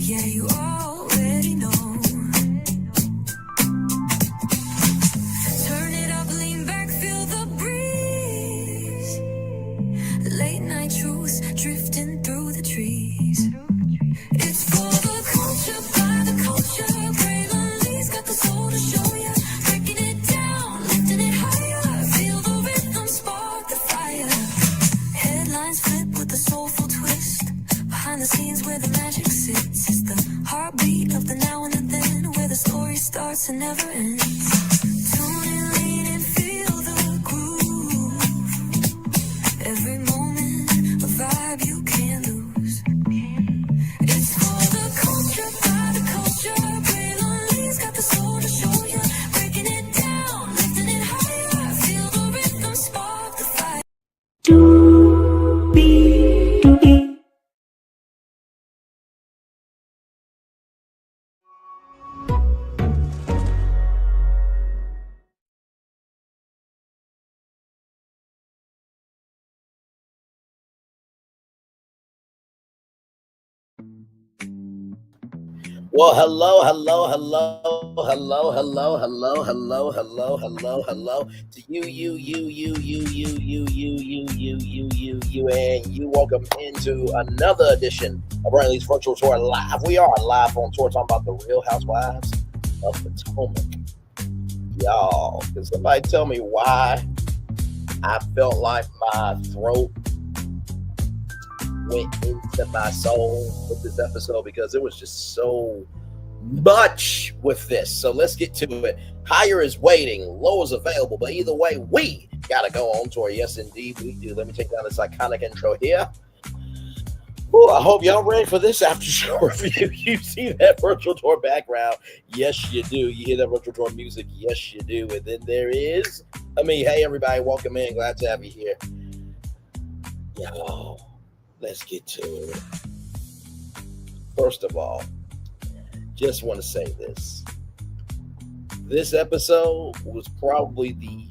Yeah, you already know. Turn it up, lean back, feel the breeze. Late night truths drifting through the trees. It's for the culture, by the culture. Braylon got the soul to show ya. Breaking it down, lifting it higher. Feel the rhythm, spark the fire. Headlines flip with a soulful twist. Behind the scenes where the magic sits. It's the heartbeat of the now and the then, where the story starts and never ends. Tune in, lean and feel the groove. Every moment, a vibe you can't lose. It's for the culture, by the culture. Braylon got the soul to show ya. Breaking it down, lifting it higher. Feel the rhythm, spark the fire. Well, hello to you, and you. Welcome into another edition of Brantley's Virtual Tour Live. We are live on tour talking about the Real Housewives of Potomac. Y'all, can somebody tell me why I felt like my throat went into my soul with this episode? Because it was just so much with this. So let's get to it. Higher is waiting, low is available, but either way, we gotta go on tour. Yes, indeed, we do. Let me take down this iconic intro here. Ooh, I hope y'all ready for this after show review. You see that virtual tour background? Yes, you do. You hear that virtual tour music? Yes, you do. And then there is, hey, everybody, welcome in. Glad to have you here. Yo, let's get to it. First of all, just want to say this. This episode was probably the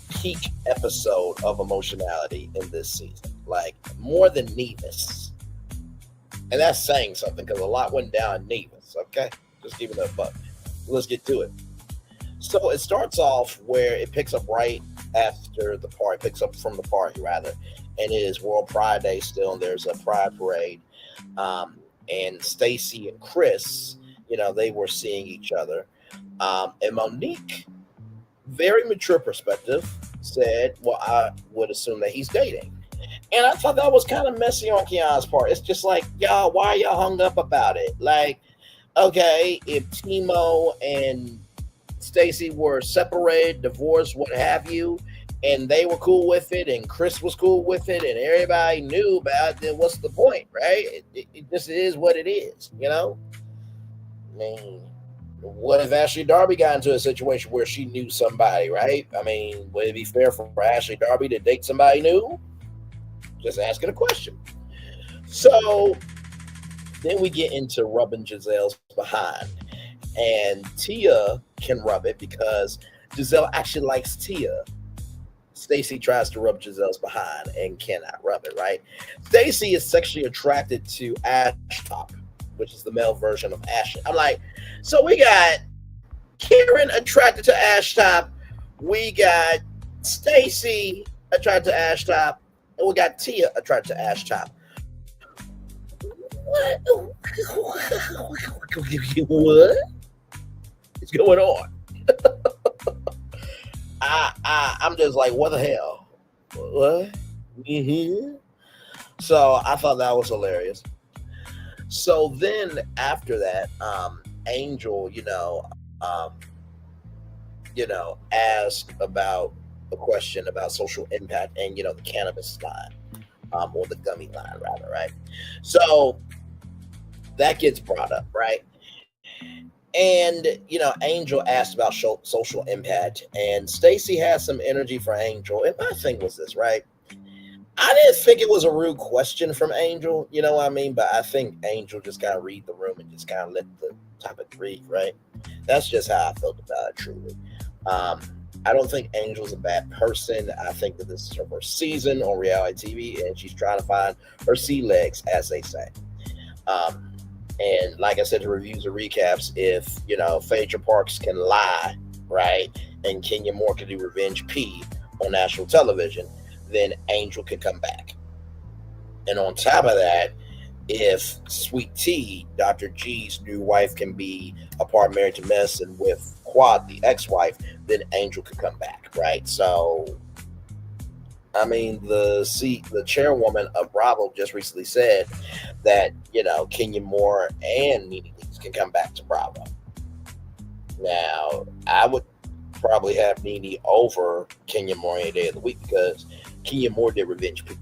peak episode of emotionality in this season. Like, more than Nevis. And that's saying something, because a lot went down in Nevis, okay? Just giving it a buck. Let's get to it. So it starts off where it picks up right after the party, picks up from the party, rather. And it is World Pride Day still, and there's a pride parade. And Stacy and Chris, they were seeing each other. And Monique, very mature perspective, said, well, I would assume that he's dating. And I thought that was kind of messy on Keiana's part. It's just like, y'all, why are y'all hung up about it? Like, okay, if Timo and Stacy were separated, divorced, what have you, and they were cool with it, and Chris was cool with it, and everybody knew about it, then what's the point, right? It just is what it is, I mean, what if Ashley Darby got into a situation where she knew somebody, right? I mean, would it be fair for Ashley Darby to date somebody new? Just asking a question. So then we get into rubbing Gisele's behind. And Tia can rub it because Gisele actually likes Tia. Stacy tries to rub Gisele's behind and cannot rub it, right? Stacy is sexually attracted to Ashtop, which is the male version of Ashley. I'm like, so we got Karen attracted to Ashtop, we got Stacy attracted to Ashtop, and we got Tia attracted to Ashtop. What is going on? I'm just like, what the hell? What? Mm-hmm. So I thought that was hilarious. So then after that, Angel, asked about a question about social impact and, the cannabis line, or the gummy line rather, right? So that gets brought up, right? And, Angel asked about social impact, and Stacy has some energy for Angel. And my thing was this, right? I didn't think it was a rude question from Angel, you know what I mean? But I think Angel just kind of read the room and just kind of let the topic breathe, right? That's just how I felt about it, truly. I don't think Angel's a bad person. I think that this is her first season on reality TV, and she's trying to find her sea legs, as they say. And like I said, the reviews and recaps, if Phaedra Parks can lie, right, and Kenya Moore can do Revenge P on national television, then Angel can come back. And on top of that, if Sweet T, Dr. G's new wife, can be a part married to medicine with Quad, the ex-wife, then Angel could come back, right? So, I mean, the chairwoman of Bravo just recently said that Kenya Moore and Nene Leakes can come back to Bravo. Now, I would probably have Nene over Kenya Moore any day of the week because Kenya Moore did Revenge P.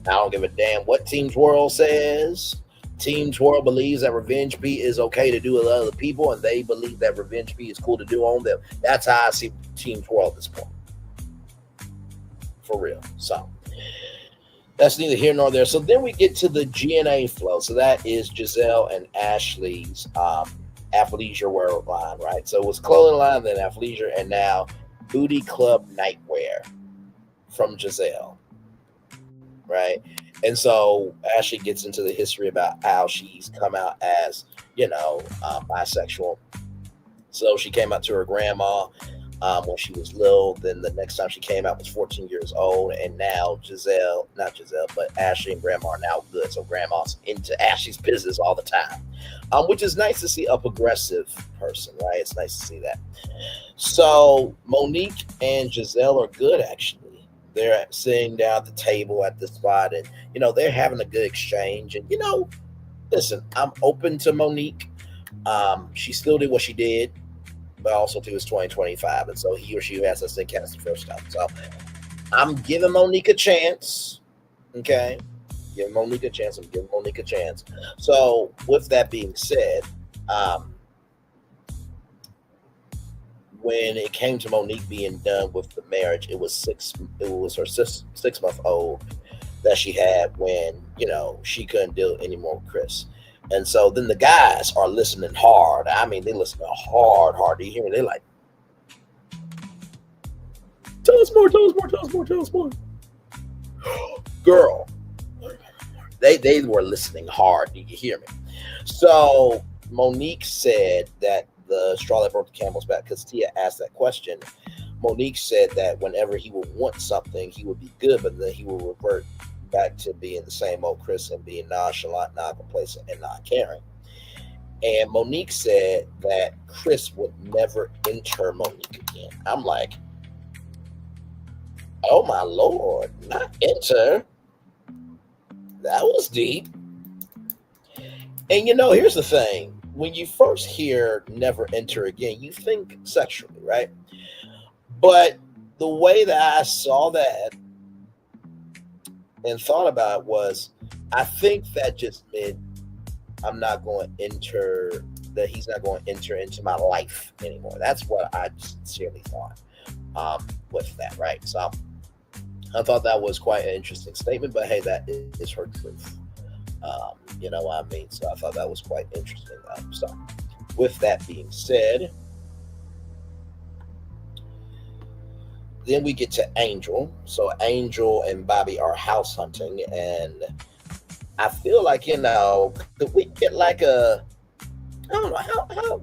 I don't give a damn what Team Twirl says. Team Twirl believes that Revenge P is okay to do with other people, and they believe that Revenge P is cool to do on them. That's how I see Team Twirl at this point. For real. So that's neither here nor there. So then we get to the GNA flow. So that is Gisele and Ashley's athleisure wear line, right? So it was clothing line, then athleisure, and now Booty Club nightwear from Gisele, right? And so Ashley gets into the history about how she's come out as, bisexual. So she came out to her grandma when she was little. Then the next time she came out was 14 years old. And now but Ashley and grandma are now good. So grandma's into Ashley's business all the time, which is nice to see a progressive person, right? It's nice to see that. So Monique and Gisele are good, actually. They're sitting down at the table at the spot, and they're having a good exchange. And listen, I'm open to Monique. She still did what she did, but also too, it's 2025, and so he or she has to think cast the first time. So I'm giving Monique a chance. Okay, giving Monique a chance. I'm giving Monique a chance. So with that being said, when it came to Monique being done with the marriage, it was her 6 month old that she had when she couldn't deal anymore with Chris. And so then the guys are listening hard. I mean, they listen hard. Do you hear me? They're like, tell us more. Girl, they were listening hard. Do you hear me? So Monique said that the straw that broke the camel's back, because Tia asked that question. Monique said that whenever he would want something, he would be good, but then he would revert back to being the same old Chris and being nonchalant, non-complacent, and not caring. And Monique said that Chris would never enter Monique again. I'm like, oh my Lord, not enter? That was deep. And here's the thing. When you first hear never enter again, you think sexually, right? But the way that I saw that and thought about it was, I think that just meant he's not going to enter into my life anymore. That's what I sincerely thought with that, right? So I thought that was quite an interesting statement, but hey, that is her truth. You know what I mean? So I thought that was quite interesting. So with that being said, then we get to Angel. So Angel and Bobby are house hunting, and I feel like, could we get like I don't know, how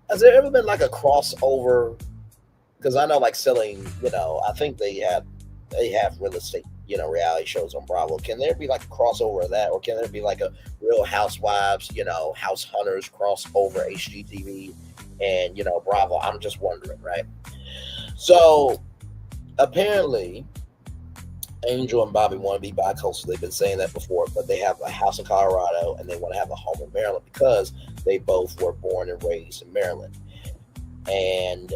has there ever been like a crossover? Because I know like selling, I think they have real estate, reality shows on Bravo. Can there be like a crossover of that, or can there be like a Real Housewives, House Hunters crossover HGTV and Bravo? I'm just wondering, right? So apparently Angel and Bobby want to be bi-coastal. They've been saying that before, but they have a house in Colorado and they want to have a home in Maryland because they both were born and raised in Maryland. And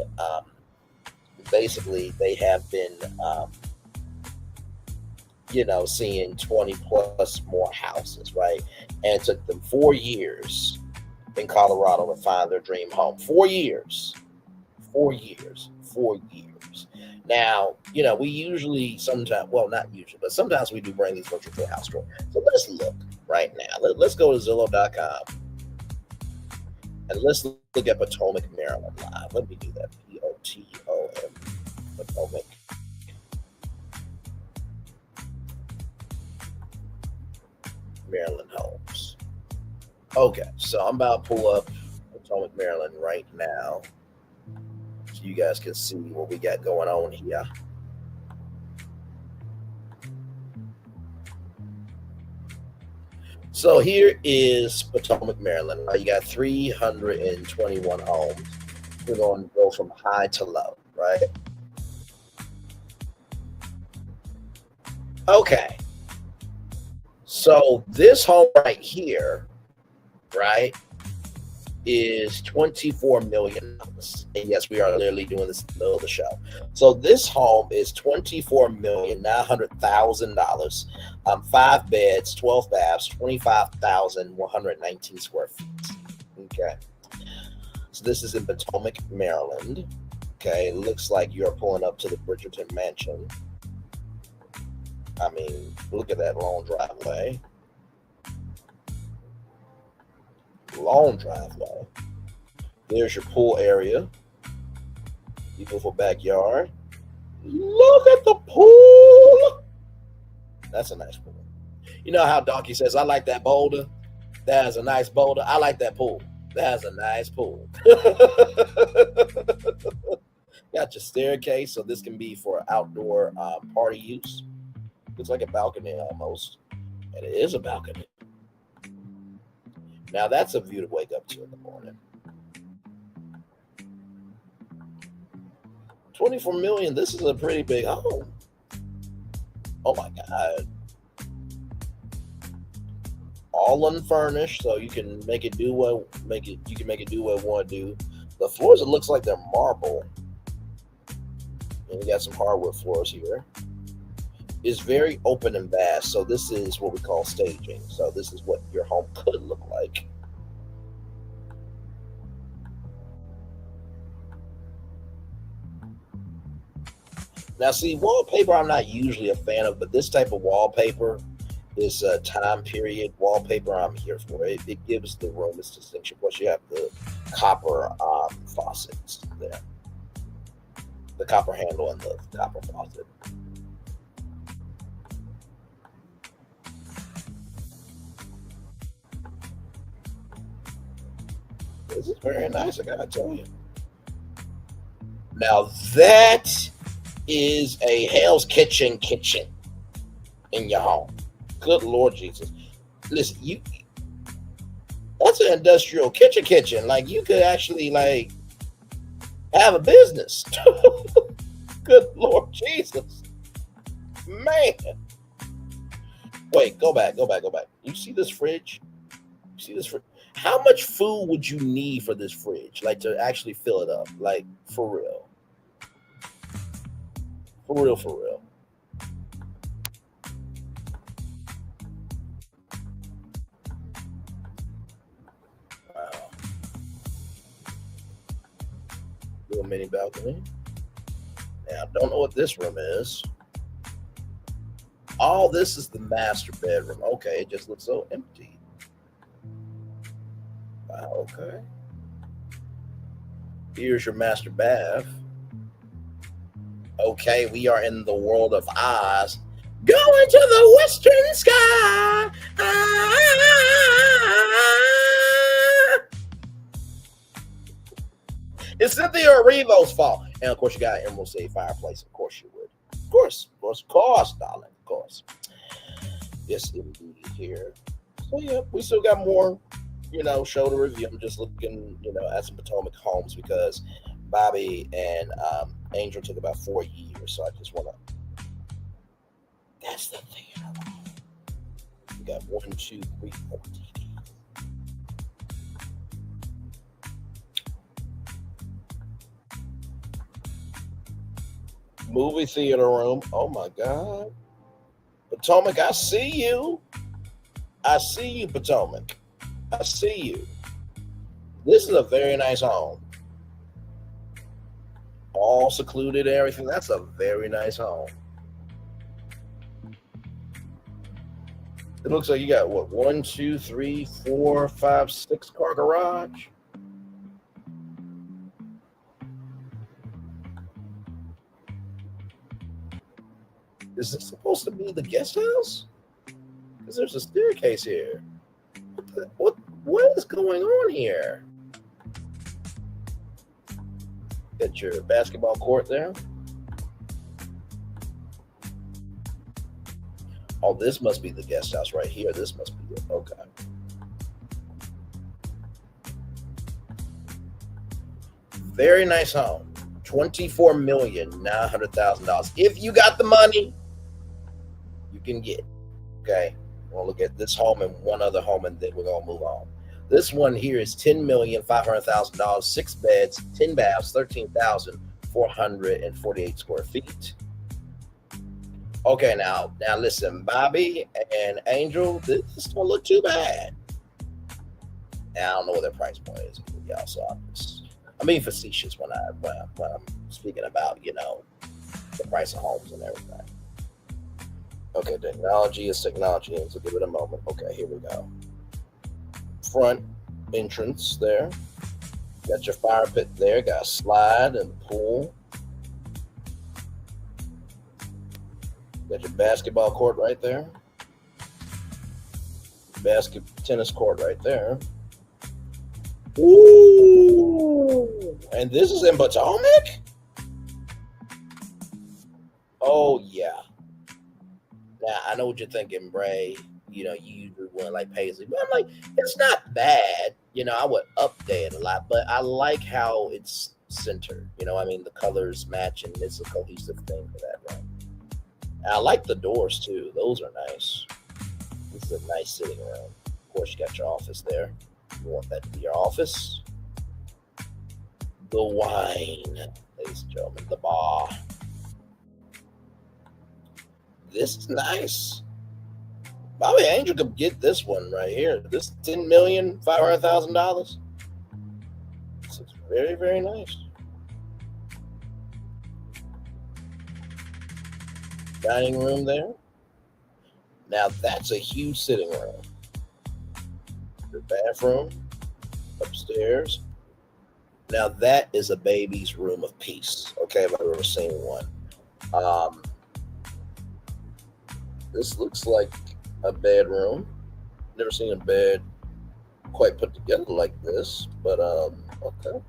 basically they have been seeing 20 plus more houses, right? And it took them 4 years in Colorado to find their dream home. 4 years. Now, we usually sometimes, well, not usually, but sometimes we do bring these virtual to a house tour. So let's look right now. Let's go to Zillow.com and let's look at Potomac, Maryland live. Let me do that. Potom, Potomac. Maryland homes. Okay, so I'm about to pull up Potomac, Maryland right now, so you guys can see what we got going on here. So here is Potomac, Maryland. Right, you got 321 homes. We're going to go from high to low, right? Okay, so this home right here, right, is $24 million. And yes, we are literally doing this in the middle of the show. So this home is $24,900,000. 5 beds, 12 baths, 25,119 square feet. Okay. So this is in Potomac, Maryland. Okay, looks like you're pulling up to the Bridgerton Mansion. I mean, look at that long driveway. Long driveway. There's your pool area. Beautiful backyard. Look at the pool. That's a nice pool. You know how Donkey says, I like that boulder? That is a nice boulder. I like that pool. That's a nice pool. Got your staircase, so this can be for outdoor party use. Looks like a balcony almost. And it is a balcony. Now that's a view to wake up to in the morning. 24 million. This is a pretty big home. Oh my God. All unfurnished, so you can make it do what you can make it do what it want to do. The floors, it looks like they're marble. And you got some hardwood floors here. It's very open and vast, so this is what we call staging. So this is what your home could look like. Now, see, wallpaper I'm not usually a fan of, but this type of wallpaper, this time period wallpaper, I'm here for it. It gives the room its distinction. Plus, you have the copper faucets there, the copper handle and the copper faucet. This is very nice, I gotta tell you. Now that is a Hell's kitchen in your home. Good Lord Jesus. Listen, you that's an industrial kitchen. Like you could actually like have a business. Good Lord Jesus. Man. Wait, go back. You see this fridge? You see this fridge? How much food would you need for this fridge? Like to actually fill it up? Like for real. For real. Wow. Little mini balcony. Now, I don't know what this room is. Oh, this is the master bedroom. Okay, it just looks so empty. Wow, okay. Here's your master bath. Okay, we are in the world of Oz. Going to the western sky. It's Cynthia Erivo's fault. And of course, you got an Emerald City fireplace. Of course, you would. Of course, darling. Of course. Yes, indeed. Here. So, yeah, we still got more, show to review. I'm just looking, at some Potomac homes because Bobby and Angel took about 4 years. So I just want to. That's the thing. We got 1, 2, 3, 4 TVs. Movie theater room. Oh my God. Potomac, I see you. I see you, Potomac. I see you. This is a very nice home. All secluded and everything. That's a very nice home. It looks like you got what, 1, 2, 3, 4, 5, 6 car garage. Is this supposed to be the guest house? Because there's a staircase here. What What is going on here? Got your basketball court there. Oh, this must be the guest house right here. This must be it. Okay. Very nice home. $24,900,000. If you got the money, you can get. Okay. We'll look at this home and one other home, and then we're gonna move on. This one here is $10,500,000, 6 beds, 10 baths, 13,448 square feet. Okay, now listen, Bobby and Angel, this don't look too bad. And I don't know what their price point is, y'all. So I'm being facetious when I'm speaking about, you know, the price of homes and everything. Okay, technology is technology, so give it a moment. Okay, here we go. Front entrance there. Got your fire pit there. Got a slide and pool. Got your basketball court right there. Tennis court right there. Ooh! And this is in Potomac? Oh, yeah. Now, I know what you're thinking, Bray. You know, you usually want like Paisley. But I'm like, it's not bad. You know, I would update it a lot. But I like how it's centered. You know, I mean, the colors match and it's a cohesive thing for that, right? I like the doors too. Those are nice. This is a nice sitting room. Of course, you got your office there. You want that to be your office. The wine, ladies and gentlemen, the bar. This is nice. Bobby Angel could get this one right here. This $10,500,000. This is very, very nice. Dining room there. Now that's a huge sitting room. The bathroom upstairs. Now that is a baby's room of peace. Okay, if I've ever seen one. This looks like a bedroom. Never seen a bed quite put together like this, but okay.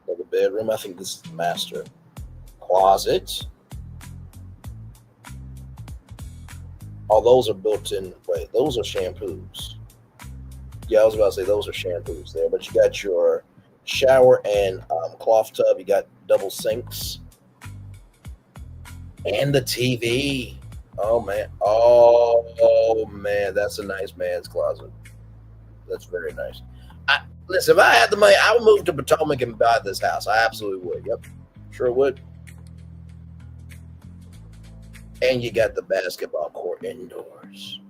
Like a bedroom. I think this is the master. Closet. Oh, those are built in. Wait, those are shampoos. Yeah, I was about to say those are shampoos there, but you got your shower and cloth tub. You got double sinks and the TV. Oh man, that's a nice man's closet. That's very nice. Listen, if I had the money, I would move to Potomac and buy this house. I absolutely would. Yep, sure would. And you got the basketball court indoors.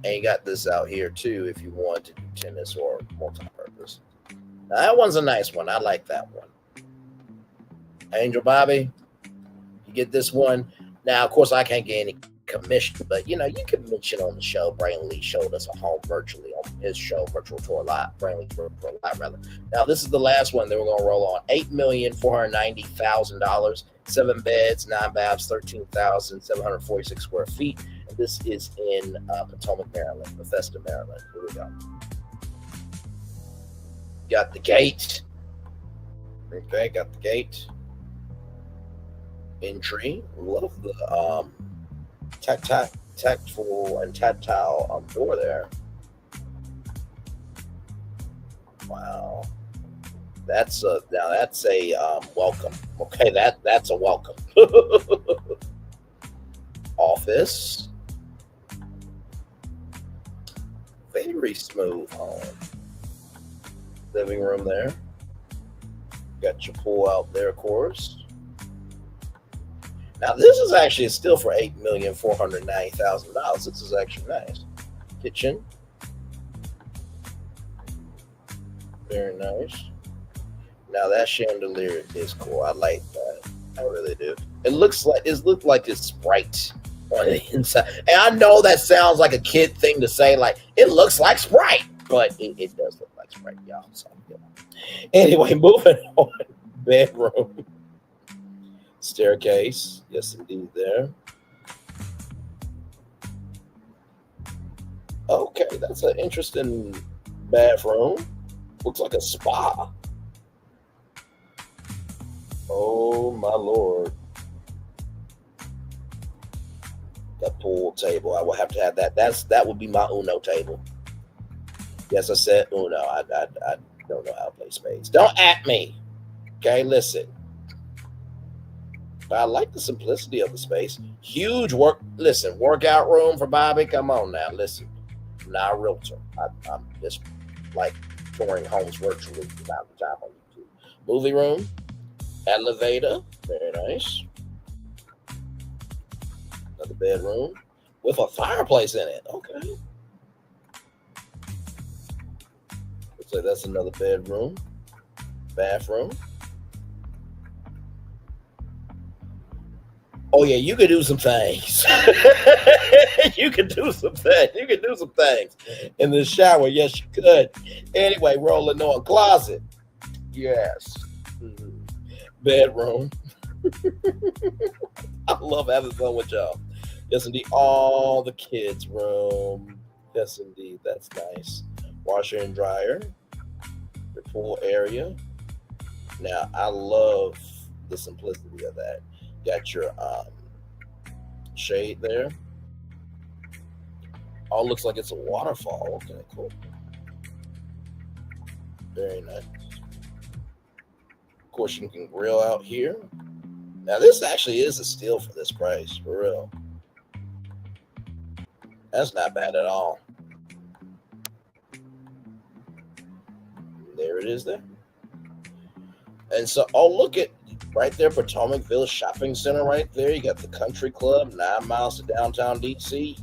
And you got this out here too if you want to do tennis or multi-purpose. Now that one's a nice one. I like that one. Angel Bobby, you get this one. Now, of course, I can't get any commission, but you know, you can mention on the show. Brainley showed us a home virtually on his show, Virtual Tour Live. Brainley's Virtual Live, rather. Now, this is the last one that we're going to roll on. $8,490,000, 7 beds, 9 baths, 13,746 square feet. And this is in Potomac, Maryland, Bethesda, Maryland. Here we go. Got the gate. Okay, got the gate. Entry. Love the tactful and tactile door there. Wow, that's a welcome. Okay, that's a welcome. Office, very smooth home. Living room there. Got your pool out there, of course. Now, this is actually still for $8,490,000. This is actually nice. Kitchen. Very nice. Now, that chandelier is cool. I like that. I really do. It looks like it's Sprite on the inside. And I know that sounds like a kid thing to say, like, it looks like Sprite. But it does look like Sprite, y'all. So, you know. Anyway, moving on. Bedroom. Staircase, yes indeed there. Okay, that's an interesting bathroom. Looks like a spa. Oh my lord. That pool table. I will have to have that. That would be my Uno table. Yes, I said Uno. I don't know how to play spades. Don't at me. Okay, listen. But I like the simplicity of the space. Huge workout room for Bobby. Come on now, listen. I'm not a realtor. I'm just like touring homes virtually from time to time on YouTube. Movie room, elevator, very nice. Another bedroom with a fireplace in it. Okay. Looks like that's another bedroom, bathroom. Oh yeah, you could do some things. You could do some things. You could do some things in the shower. Yes, you could. Anyway, rolling on closet. Yes. Mhm. Bedroom. I love having fun with y'all. Yes, indeed. All the kids' room. Yes, indeed. That's nice. Washer and dryer. The pool area. Now, I love the simplicity of that. Got your shade there. Oh, looks like it's a waterfall. Okay, cool. Very nice. Of course, you can grill out here. Now, this actually is a steal for this price, for real. That's not bad at all. There it is there. And so, oh, look at right there, Potomac Village Shopping Center right there. You got the country club, 9 miles to downtown DC,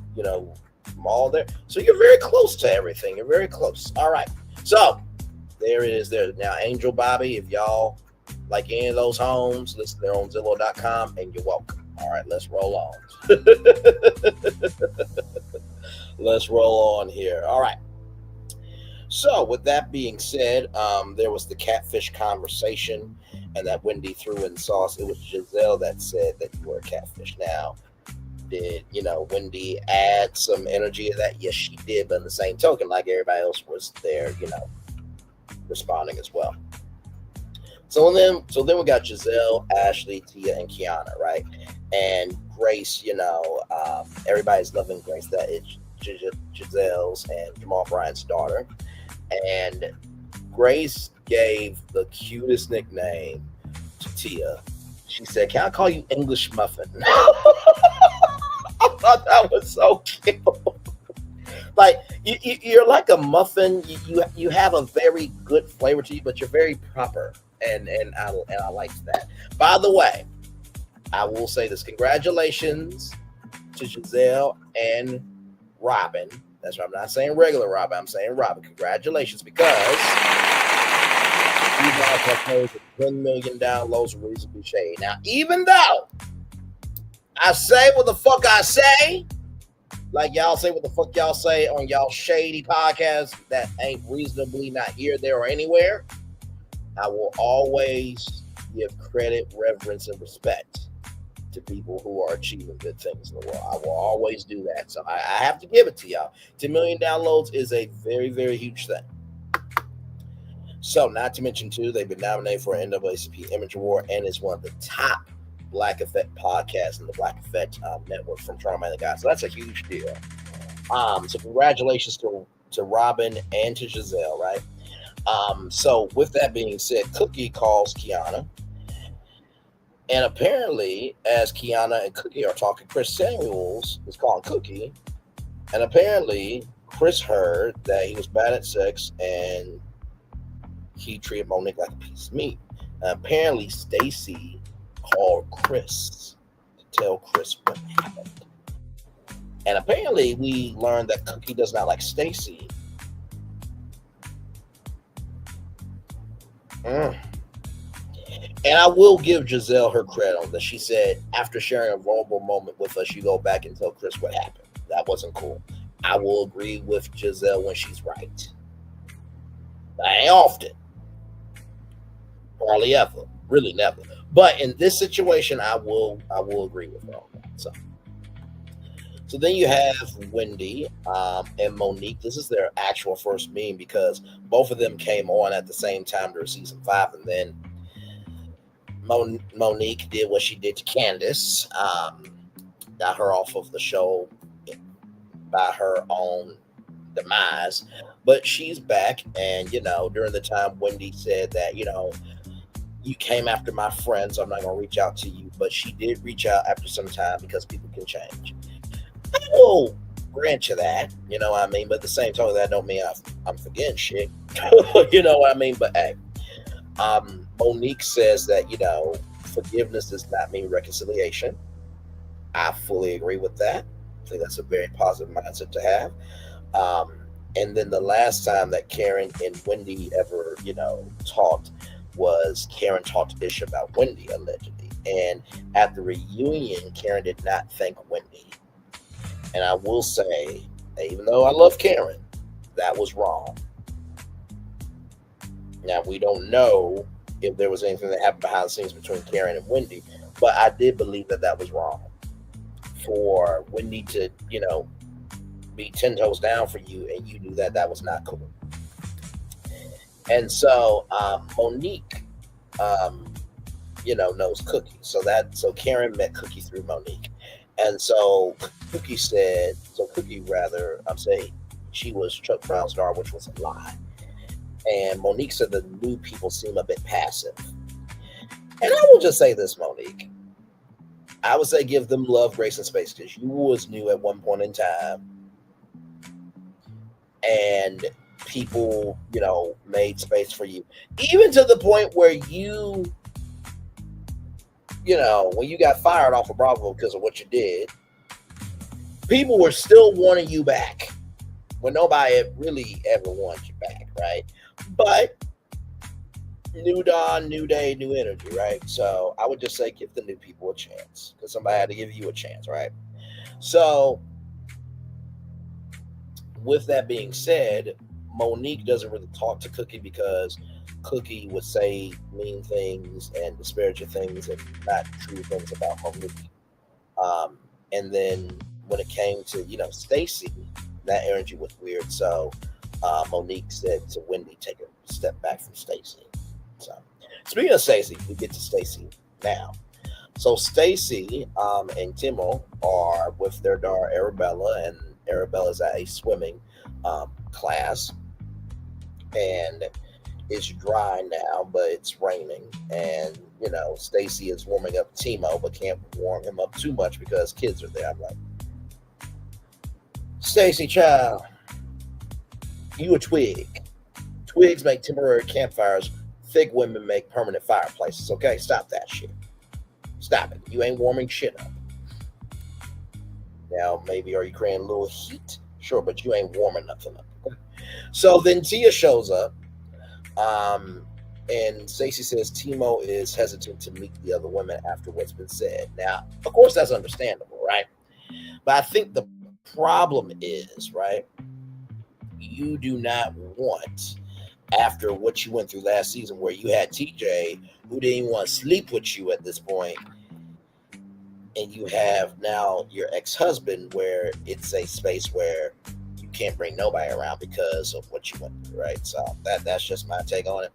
from all there. So you're very close to everything. You're very close. All right. So there it is there. Now, Angel Bobby, if y'all like any of those homes, listen, they're on Zillow.com and you're welcome. All right, let's roll on. Let's roll on here. All right. So with that being said, there was the catfish conversation and that Wendy threw in sauce. It was Gisele that said that you were a catfish. Now, did, Wendy add some energy to that? Yes, she did. But in the same token, like everybody else was there, responding as well. So then we got Gisele, Ashley, Tia, and Keiana, right? And Grace, everybody's loving Grace. That is Gisele's and Jamal Bryant's daughter. And Grace gave the cutest nickname to Tia. She said, "Can I call you English Muffin?" I thought that was so cute. Like you're like a muffin. You have a very good flavor to you, but you're very proper, and I like that. By the way, I will say this: congratulations to Gisele and Robin. That's right. I'm not saying regular Robin. I'm saying Robin. Congratulations, because you guys have closed 10 million downloads of Reasonably Shady. Now, even though I say what the fuck I say, like y'all say what the fuck y'all say on y'all shady podcast that ain't reasonably not here, there, or anywhere, I will always give credit, reverence, and respect to people who are achieving good things in the world. I will always do that. So I have to give it to y'all. 10 million downloads is a very, very huge thing. So not to mention, too, they've been nominated for an NAACP Image Award, and it's one of the top Black Effect podcasts in the Black Effect network from Trauma and the Guys. So that's a huge deal. So congratulations to Robin and to Gisele, right? So with that being said, Cookie calls Keiana. And apparently, as Keiana and Cookie are talking, Chris Samuels is calling Cookie. And apparently, Chris heard that he was bad at sex and he treated Monique like a piece of meat. And apparently, Stacy called Chris to tell Chris what happened. And apparently, we learned that Cookie does not like Stacy. And I will give Gisele her credit on this. She said, after sharing a vulnerable moment with us, you go back and tell Chris what happened. That wasn't cool. I will agree with Gisele when she's right. That ain't often. Hardly ever. Really never. But in this situation, I will agree with her on that. So then you have Wendy and Monique. This is their actual first meeting because both of them came on at the same time during season 5, and then Monique did what she did to Candace, got her off of the show by her own demise. But she's back, and during the time Wendy said that you came after my friends, I'm not going to reach out to you, but she did reach out after some time because people can change. I will grant you that, you know what I mean? But at the same time, that don't mean I'm forgetting shit. You know what I mean? But hey, Monique says that, forgiveness does not mean reconciliation. I fully agree with that. I think that's a very positive mindset to have. Um, and then the last time that Karen and Wendy ever, talked was Karen talked ish about Wendy allegedly. And at the reunion, Karen did not thank Wendy. And I will say, even though I love Karen, that was wrong. Now, we don't know if there was anything that happened behind the scenes between Karen and Wendy, but I did believe that that was wrong. For Wendy to, be 10 toes down for you and you knew that that was not cool. And so Monique, knows Cookie. So Karen met Cookie through Monique. And so Cookie rather, I'm saying she was Chuck Brown's daughter, which was a lie. And Monique said the new people seem a bit passive. And I will just say this, Monique. I would say give them love, grace, and space because you was new at one point in time. And people, made space for you. Even to the point where when you got fired off of Bravo because of what you did, people were still wanting you back when nobody really ever wanted you back, right? But new dawn, new day, new energy, right? So I would just say give the new people a chance because somebody had to give you a chance, right? So with that being said, Monique doesn't really talk to Cookie because Cookie would say mean things and disparaging things and not true things about Monique. And then when it came to, Stacy, that energy was weird. So Monique said to Wendy, take a step back from Stacy. So speaking of Stacy, we get to Stacy now. So Stacy and Timo are with their daughter Arabella, and Arabella's at a swimming class. And it's dry now, but it's raining. And, Stacy is warming up Timo, but can't warm him up too much because kids are there. I'm like, Stacy, child, you a twig. Twigs make temporary campfires. Thick women make permanent fireplaces. Okay, stop that shit. Stop it. You ain't warming shit up. Now, maybe are you creating a little heat? Sure, but you ain't warming nothing up. Okay? So then Tia shows up. And Stacy says Timo is hesitant to meet the other women after what's been said. Now, of course, that's understandable, right? But I think the problem is, right, you do not want, after what you went through last season where you had TJ who didn't even want to sleep with you at this point, and you have now your ex-husband where it's a space where you can't bring nobody around because of what you went through, right? So that's just my take on it.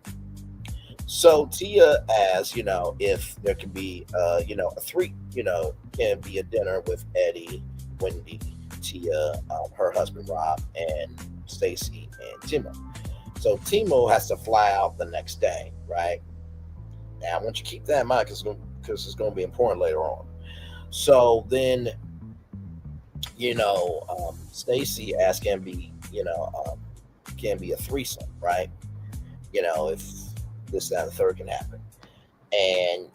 So Tia asks, if there can be, a three, can be a dinner with Eddie, Wendy, Tia, her husband Rob, and Stacy and Timo. So Timo has to fly out the next day, right? Now I want you to keep that in mind because it's going to be important later on. So then, Stacy asks can be a threesome, right? If this, that, and the third can happen. And,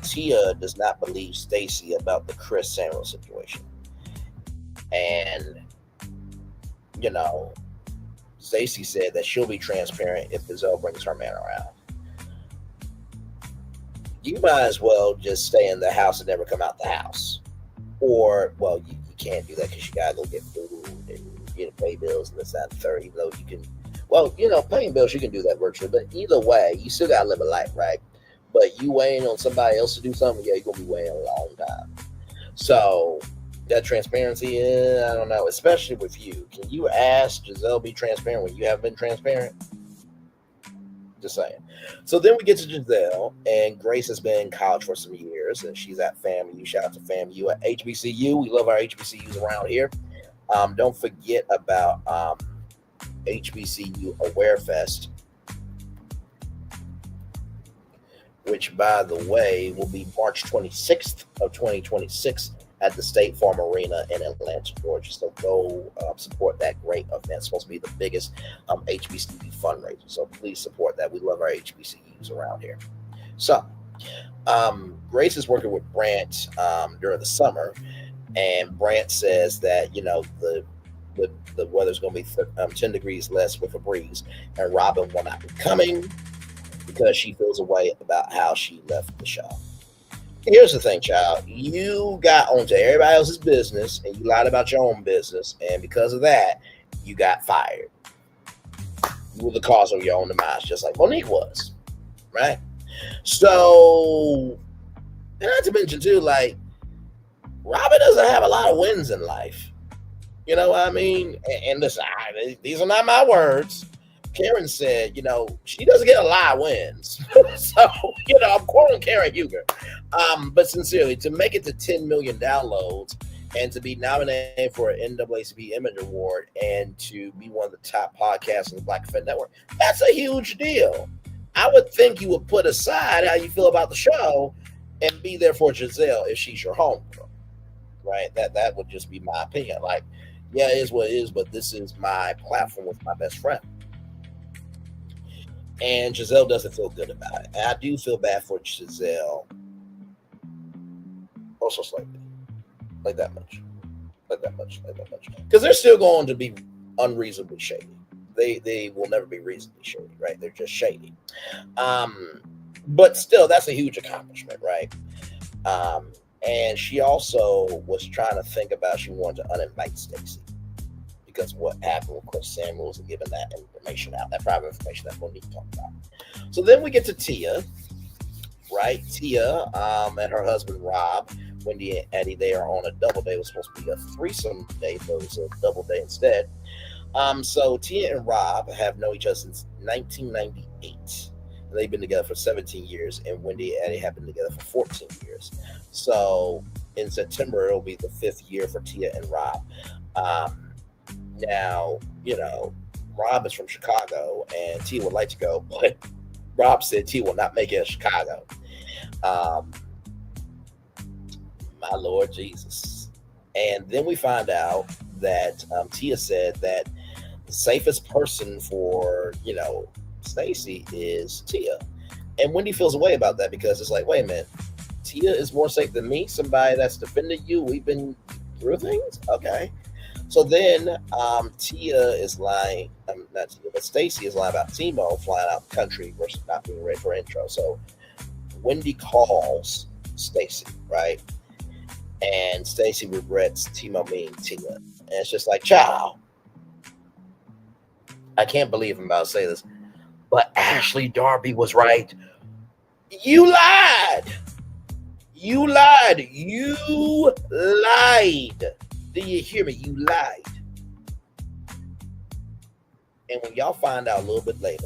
Tia does not believe Stacy about the Chris Samuel situation. And, Stacy said that she'll be transparent if Gisele brings her man around. You might as well just stay in the house and never come out the house. Or, well, you can't do that because you got to go get food and pay bills and this, that, and the third, even though you can. Well, paying bills, you can do that virtually. But either way, you still got to live a life, right? But you waiting on somebody else to do something, yeah, you're going to be waiting a long time. So, That transparency, I don't know, especially with you. Can you ask Gisele be transparent when you haven't been transparent? Just saying. So then we get to Gisele, and Grace has been in college for some years, and she's at FAMU. Shout out to FAMU at HBCU. We love our HBCUs around here. Don't forget about HBCU Aware Fest, which, by the way, will be March 26th of 2026 at the State Farm Arena in Atlanta, Georgia. So go support that great event. It's supposed to be the biggest HBCU fundraiser. So please support that. We love our HBCUs around here. So Grace is working with Brant during the summer, and Brant says that, the weather's going to be 10 degrees less with a breeze, and Robin will not be coming because she feels a way about how she left the show. Here's the thing, child. You got onto everybody else's business and you lied about your own business, and because of that, you got fired. You were the cause of your own demise, just like Monique was, right? So, and not to mention too, like, Robin doesn't have a lot of wins in life. You know what I mean? And listen, these are not my words. Karen said, she doesn't get a lot of wins. So, I'm quoting Karen Huger. But sincerely, to make it to 10 million downloads and to be nominated for an NAACP Image Award and to be one of the top podcasts on the Black Effect Network, that's a huge deal. I would think you would put aside how you feel about the show and be there for Gisele if she's your homegirl, right? That would just be my opinion. Like, yeah, it is what it is, but this is my platform with my best friend. And Gisele doesn't feel good about it. And I do feel bad for Gisele. Also slightly. Like that much. Because they're still going to be unreasonably shady. They will never be reasonably shady, right? They're just shady. But still, that's a huge accomplishment, right? And she also was trying to think about, she wanted to uninvite Stacy because what happened with Chris Samuels and giving that information out, that private information that Monique talked about. So then we get to Tia, right? Tia and her husband Rob, Wendy and Eddie, they are on a double day. It was supposed to be a threesome day, but it was a double day instead. So Tia and Rob have known each other since 1998. They've been together for 17 years, and Wendy and Eddie have been together for 14 years. So in September, it'll be the 5th year for Tia and Rob. Now, Rob is from Chicago, and Tia would like to go, but Rob said Tia will not make it in Chicago. My Lord Jesus. And then we find out that Tia said that the safest person for, Stacy is Tia. And Wendy feels a way about that because it's like, wait a minute, Tia is more safe than me, somebody that's defended you. We've been through things. Okay. So then Tia is lying, not Tia, but Stacy is lying about Timo flying out the country versus not being ready for intro. So Wendy calls Stacy, right? And Stacy regrets Timo meeting Tia. And it's just like, child, I can't believe I'm about to say this, but Ashley Darby was right. You lied. You lied. You lied. Do you hear me? You lied. And when y'all find out a little bit later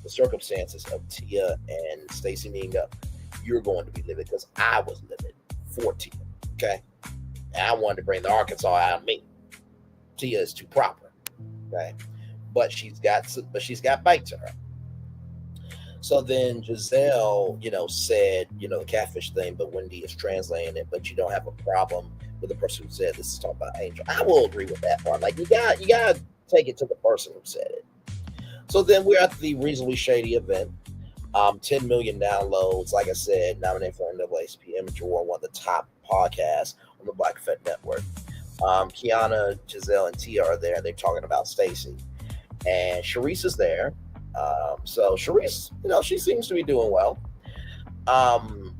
the circumstances of Tia and Stacy meeting up, you're going to be livid because I was livid for Tia. Okay? And I wanted to bring the Arkansas out of me. Tia is too proper. Okay? But she's got bite to her. So then Gisele, said, the catfish thing, but Wendy is translating it, but you don't have a problem with the person who said this is talking about Angel. I will agree with that part. Like, you gotta take it to the person who said it. So then we're at the Reasonably Shady event. 10 million downloads, like I said, nominated for NAACP Image Award, one of the top podcasts on the Black Effect Network. Keiana, Gisele, and Tia are there. They're talking about Stacy. And Sharice is there. So Sharice, she seems to be doing well.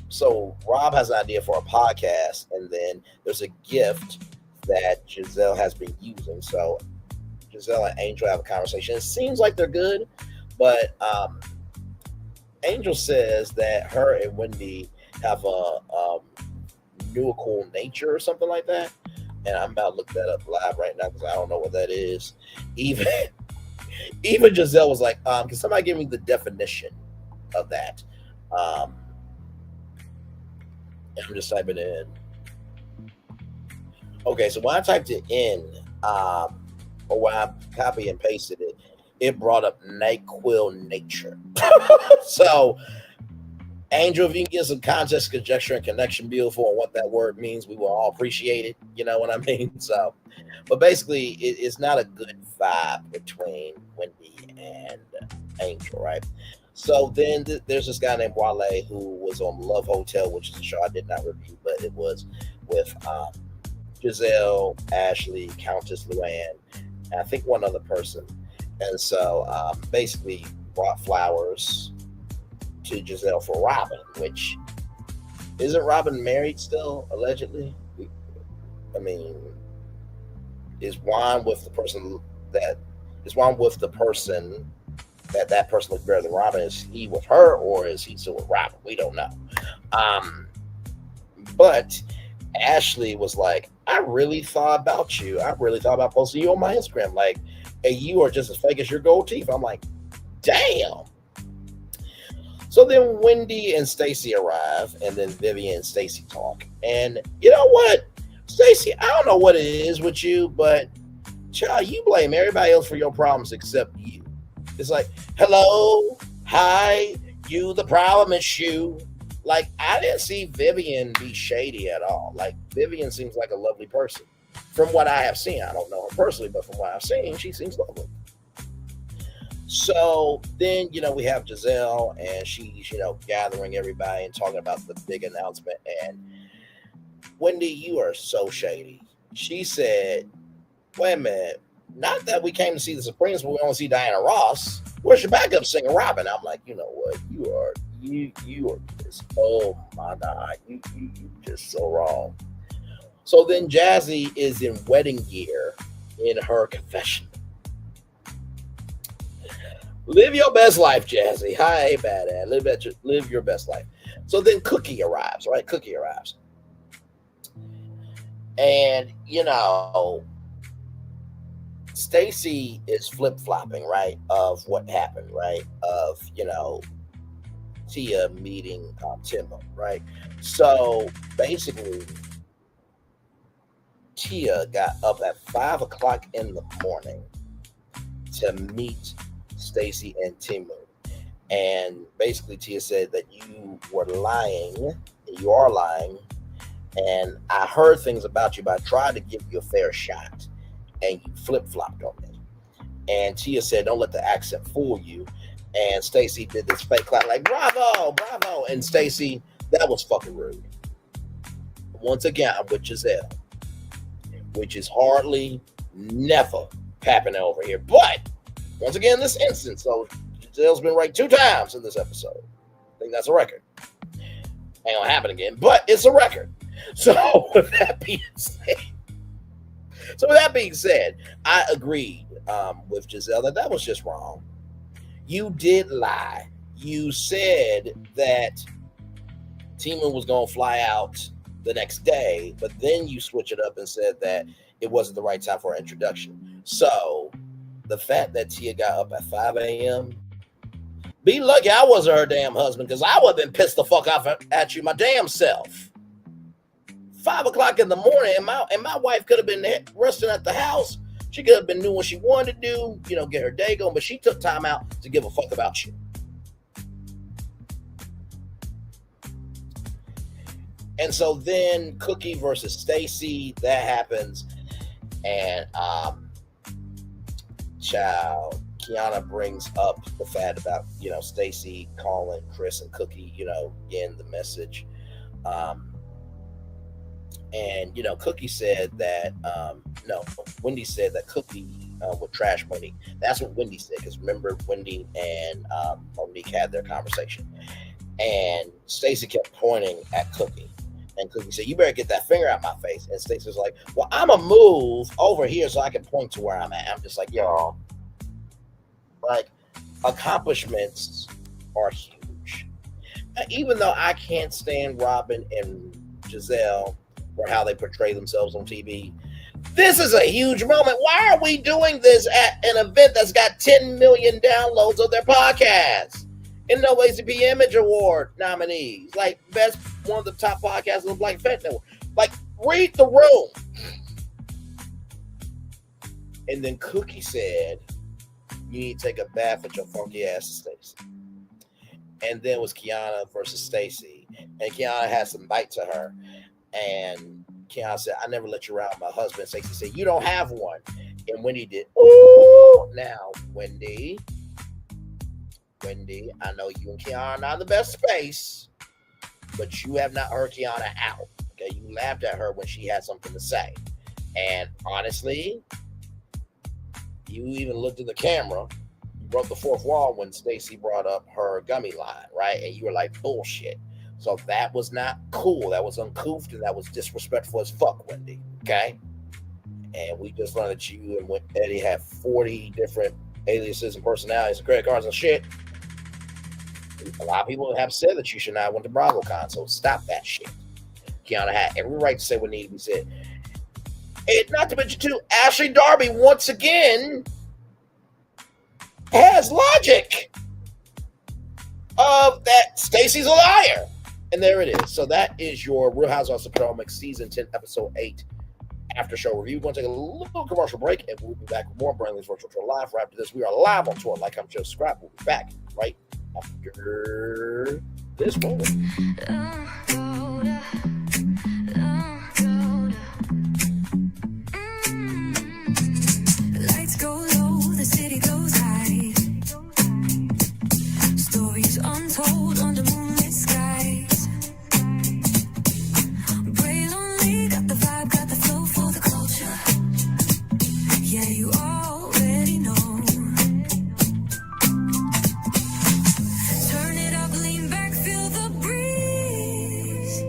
So Rob has an idea for a podcast, and then there's a gift that Gisele has been using. So Gisele and Angel have a conversation. It seems like they're good, but Angel says that her and Wendy have a new cool nature or something like that. and I'm about to look that up live right now because I don't know what that is. Even even Gisele was like, can somebody give me the definition of that? Um, and I'm just typing it in. Okay, so when I typed it in, or when I copy and pasted it, it brought up NyQuil nature. So, Angel, if you can get some context, conjecture, and connection, beautiful, on what that word means, we will all appreciate it. You know what I mean? So, but basically, it's not a good vibe between Wendy and Angel, right? So then there's this guy named Wale who was on Love Hotel, which is a show I did not review, but it was with Gisele, Ashley, Countess Luann, and I think one other person. And so basically brought flowers to Gisele for Robin, which isn't Robin married still, allegedly? I mean, is Juan with the person that is Juan with the person that person looks better than Robin? Is he with her or is he still with Robin? We don't know. Um, but Ashley was like, I really thought about you. I really thought about posting you on my Instagram. Like, hey, you are just as fake as your gold teeth. I'm like, damn. So then Wendy and Stacy arrive, and then Vivian and Stacy talk. And you know what, Stacy, I don't know what it is with you, but child, you blame everybody else for your problems except you. It's like, hello, hi, you the problem is you. Like, I didn't see Vivian be shady at all. Like, Vivian seems like a lovely person. From what I have seen, I don't know her personally, but from what I've seen, she seems lovely. So then, we have Gisele, and she's, gathering everybody and talking about the big announcement. And Wendy, you are so shady. She said, wait a minute, not that we came to see the Supremes, but we want to see Diana Ross. Where's your backup singer, Robin? I'm like, you know what? You are just, oh my God, you just so wrong. So then Jazzy is in wedding gear in her confession. Live your best life, Jazzy. Hi, badass. Live your best life. So then Cookie arrives, right? Cookie arrives. And, Stacy is flip-flopping, right, of what happened, right, of, Tia meeting Timo, right? So basically, Tia got up at 5 o'clock in the morning to meet Stacy and Timo. And basically, Tia said that you were lying, you are lying, and I heard things about you, but I tried to give you a fair shot, and you flip-flopped on me. And Tia said, don't let the accent fool you. And Stacy did this fake clap, like, bravo, bravo. And Stacy, that was fucking rude. Once again, I'm with Gisele, which is hardly never happening over here. But once again, in this instance, so Gisele's been right 2 times in this episode. I think that's a record. Ain't gonna happen again, but it's a record. So with that being said, I agreed with Gisele that was just wrong. You did lie. You said that Timo was going to fly out the next day, but then you switch it up and said that it wasn't the right time for an introduction. So the fact that Tia got up at 5 a.m., be lucky I wasn't her damn husband, because I would have been pissed the fuck off at you my damn self. 5 o'clock in the morning, and my wife could have been resting at the house. She could have been doing what she wanted to do, get her day going, but she took time out to give a fuck about you. And so then Cookie versus Stacy, that happens. And Keiana brings up the fact about, Stacy calling Chris and Cookie, getting the message. And, Cookie said that, Wendy said that Cookie would trash Wendy. That's what Wendy said, because remember, Wendy and Monique had their conversation. And Stacy kept pointing at Cookie. And Cookie said, you better get that finger out my face. And Stacy was like, well, I'm going to move over here so I can point to where I'm at. I'm just like, y'all, like, accomplishments are huge. Even though I can't stand Robin and Gisele for how they portray themselves on TV, This is a huge moment. Why are we doing this at an event that's got 10 million downloads of their podcast? And no ACP Image Award nominees. Like, best, one of the top podcasts of the Black Fed Network. Like, read the room. And then Cookie said, you need to take a bath with your funky ass, Stacy. And then it was Keiana versus Stacy. And Keiana had some bite to her. And Keiana said, I never let you around my husband. Stacy said, you don't have one. And Wendy did, ooh. Now, Wendy, I know you and Keiana are not in the best space, but you have not heard Keiana out. Okay, you laughed at her when she had something to say. And honestly, you even looked at the camera. You broke the fourth wall when Stacy brought up her gummy line, right? And you were like, bullshit. So that was not cool. That was uncouth, and that was disrespectful as fuck, Wendy. Okay? And we just learned that you and Eddie have 40 different aliases and personalities and credit cards and shit. A lot of people have said that you should not have went to BravoCon, so stop that shit. Keiana had every right to say what needed to be said. And not to mention, too, Ashley Darby, once again, has logic of that Stacy's a liar. And there it is. So that is your Real Housewives of Potomac Season 10, Episode 8 after show review. We're going to take a little commercial break, and we'll be back with more Brandley's Virtual Tour Live. Right after this, we are live on tour. Like, comment, share, subscribe. We'll be back right after this moment. Lights go low, the city goes high. Stories untold under moonlit skies. Pray lonely, got the vibe, got the flow for the culture. Yeah, you already know. Turn it up, lean back, feel the breeze.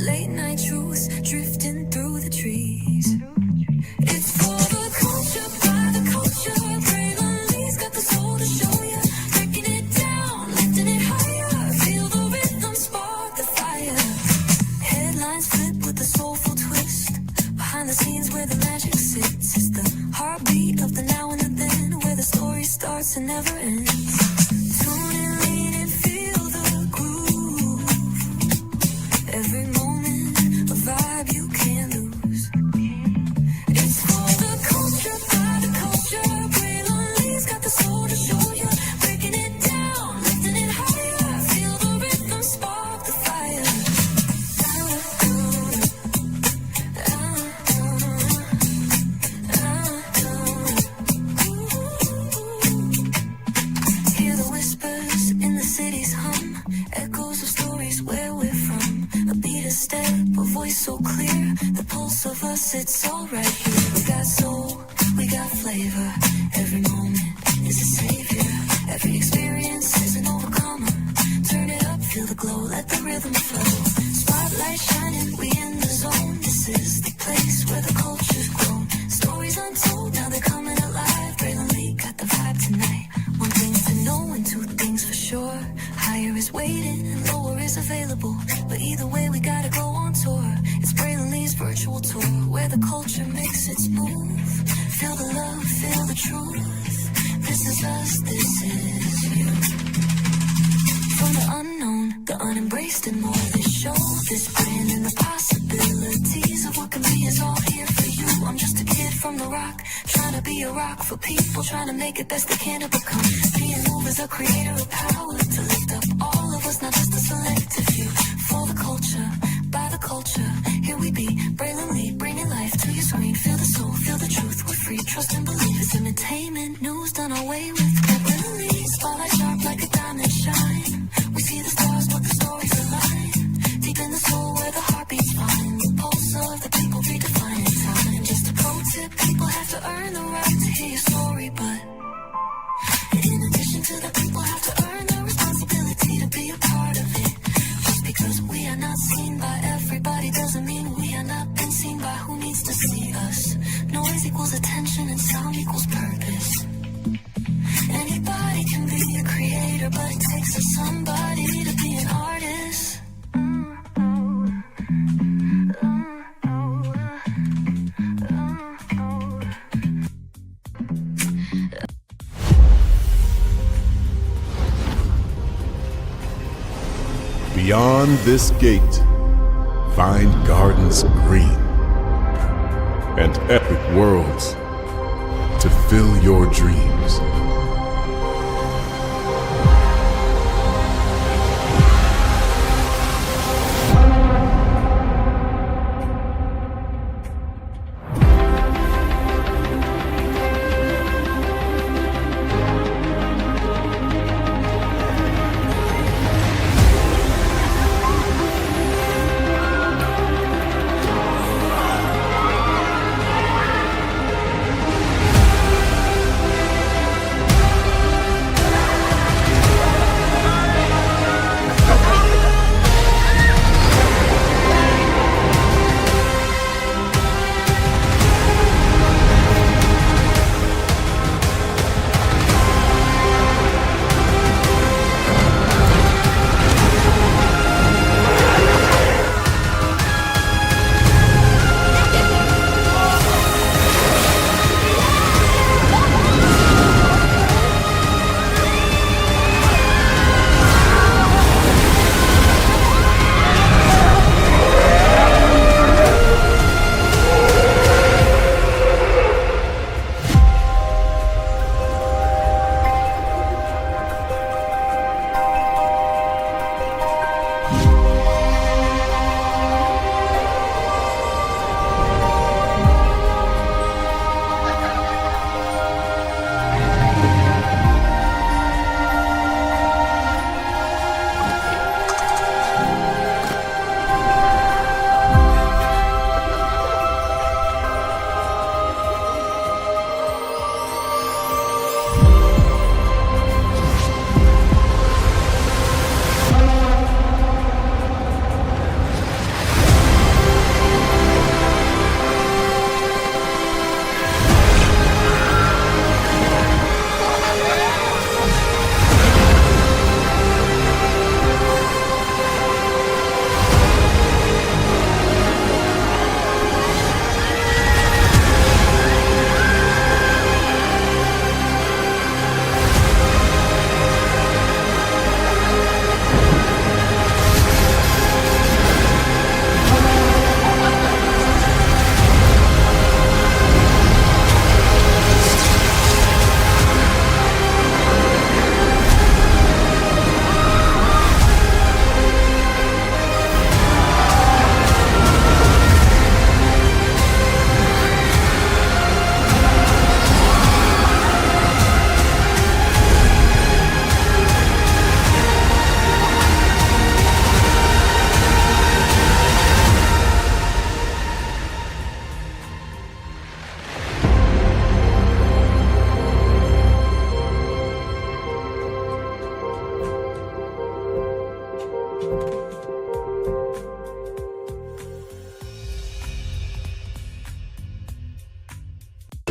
Late night truths drifting through the trees. It's for the culture, by the culture. Braylonly's got the soul to show ya. Breaking it down, lifting it higher. Feel the rhythm, spark the fire. Headlines flip with a soulful twist. Behind the scenes where the magic sits. It's the heartbeat of the now and the then, where the story starts and never ends. Tune in, lean and feel the groove. Every moment, a vibe you can't lose. It's for the culture, by the culture. Braylonly's got the soul to show ya. Breaking it down, lifting it higher. Feel the rhythm, spark the fire. Hear the whispers in the city's hum. Echoes of stories where we're from. A beat, a step, a voice so clear. The pulse of us, it's all right here. We got soul, we got flavor. Every moment is a savior. Every experience is an overcomer. Turn it up, feel the glow, let the rhythm flow. Spotlight shining, we in the zone. This is the place where the culture's grown. Stories untold, now they're coming alive. Braylonly got the vibe tonight. One thing to know and two things for sure. Higher is waiting and lower is available. But either way, we gotta go on tour. It's Braylonly's virtual tour, where the culture makes its move. Feel the love, feel the truth. This is us, this is you. From the unknown, the unembraced and more. This show, this brand, and the possibilities of what can be is all here for you. I'm just a kid from the rock, trying to be a rock for people, trying to make it best they can to become. Being moved is a creator of power to lift up all of us, not just a selective few. For the culture, by the culture, here we be. Braylonly, bringing life to your screen. Feel the soul, feel the truth. We're free, trust and believe. It's entertainment, news done away with. Braylonly, spotlight sharp like a diamond shine. We see the stars, but the stories align. Deep in the soul where the heartbeats find. The pulse of the people redefining time. Just a pro tip, people have to earn the right to hear your story, but in addition to that, people have to earn the responsibility to be a part of it. Just because we are not seen by everybody doesn't mean we are not been seen by who needs to see us. Noise equals attention and sound equals purpose. Anybody can be a Beyond this gate, find gardens green and epic worlds to fill your dreams.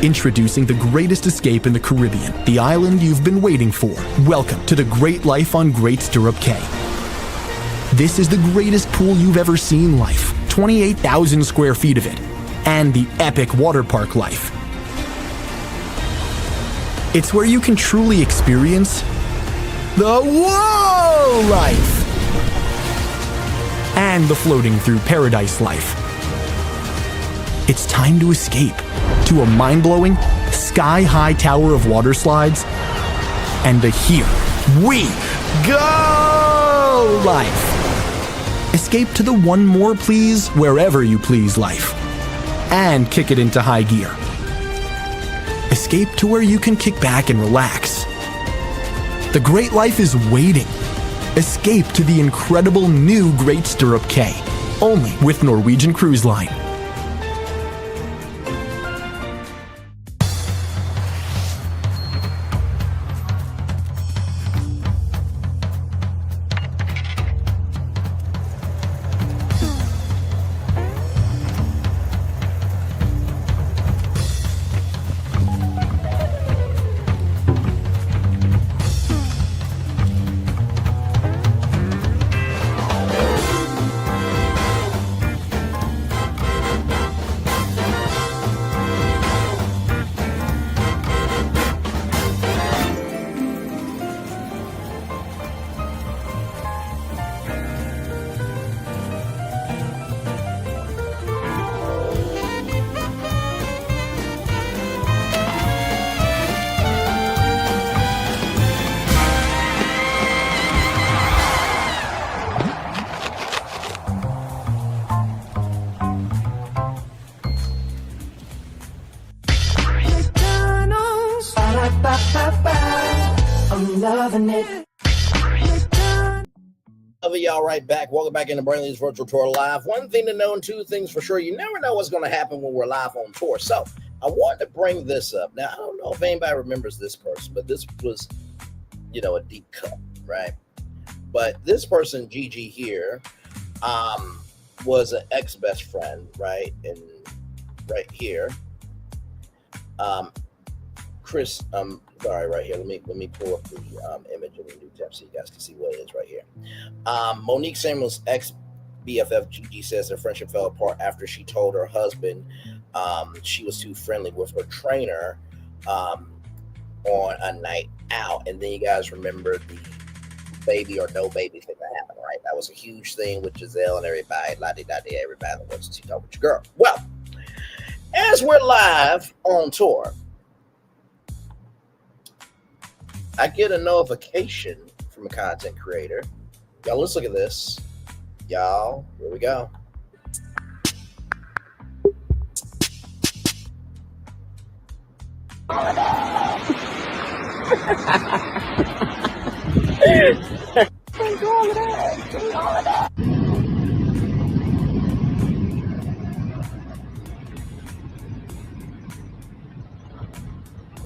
Introducing the greatest escape in the Caribbean, the island you've been waiting for. Welcome to the Great Life on Great Stirrup Cay. This is the greatest pool you've ever seen life, 28,000 square feet of it, and the epic water park life. It's where you can truly experience the whoa life and the floating through paradise life. It's time to escape to a mind-blowing, sky-high tower of water slides and the Here We Go life. Escape to the One More Please Wherever You Please life and kick it into high gear. Escape to where you can kick back and relax. The great life is waiting. Escape to the incredible new Great Stirrup Cay, only with Norwegian Cruise Line. I'm loving it. Love y'all right back. Welcome back into Brainley's Virtual Tour Live. One thing to know and two things for sure. You never know what's going to happen when we're live on tour. So I wanted to bring this up. Now, I don't know if anybody remembers this person, but this was, a deep cut, right? But this person, Gigi here, was an ex-best friend, right? And right here. Chris, sorry, right here. Let me pull up the image of the new tab so you guys can see what it is right here. Monique Samuel's ex-BFF Gigi says their friendship fell apart after she told her husband she was too friendly with her trainer on a night out. And then you guys remember the baby or no baby thing that happened, right? That was a huge thing with Gisele and everybody, la-di-da-di, everybody that wants to talk with your girl. Well, as we're live on tour, I get a notification from a content creator. Y'all, let's look at this. Y'all, here we go.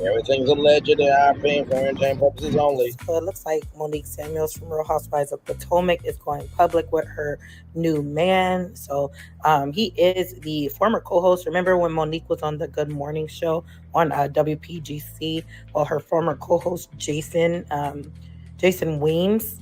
Everything's alleged in our opinion for entertainment purposes only. So it looks like Monique Samuels from Real Housewives of Potomac is going public with her new man. So he is the former co-host. Remember when Monique was on the Good Morning show on WPGC? Well, her former co-host Jason Weems,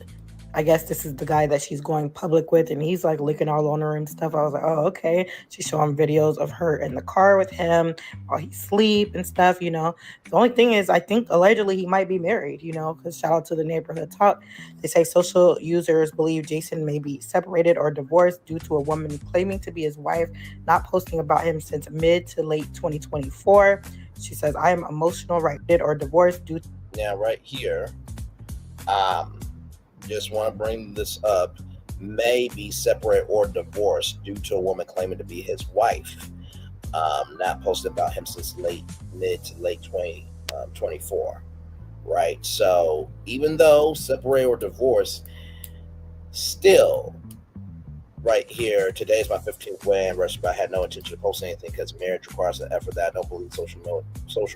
I guess this is the guy that she's going public with, and he's like licking all on her and stuff. I was like, oh, okay. She's showing videos of her in the car with him while he sleep and stuff, The only thing is, I think allegedly he might be married, because shout out to the neighborhood talk. They say social users believe Jason may be separated or divorced due to a woman claiming to be his wife, not posting about him since mid to late 2024. She says, I am emotional, right, or divorced due to... Now, right here, just want to bring this up, may be separate or divorced due to a woman claiming to be his wife, not posted about him since mid to late 2024, right? So even though separate or divorced, still right here, today is my 15th wedding anniversary, but I had no intention to post anything because marriage requires an effort that I don't believe social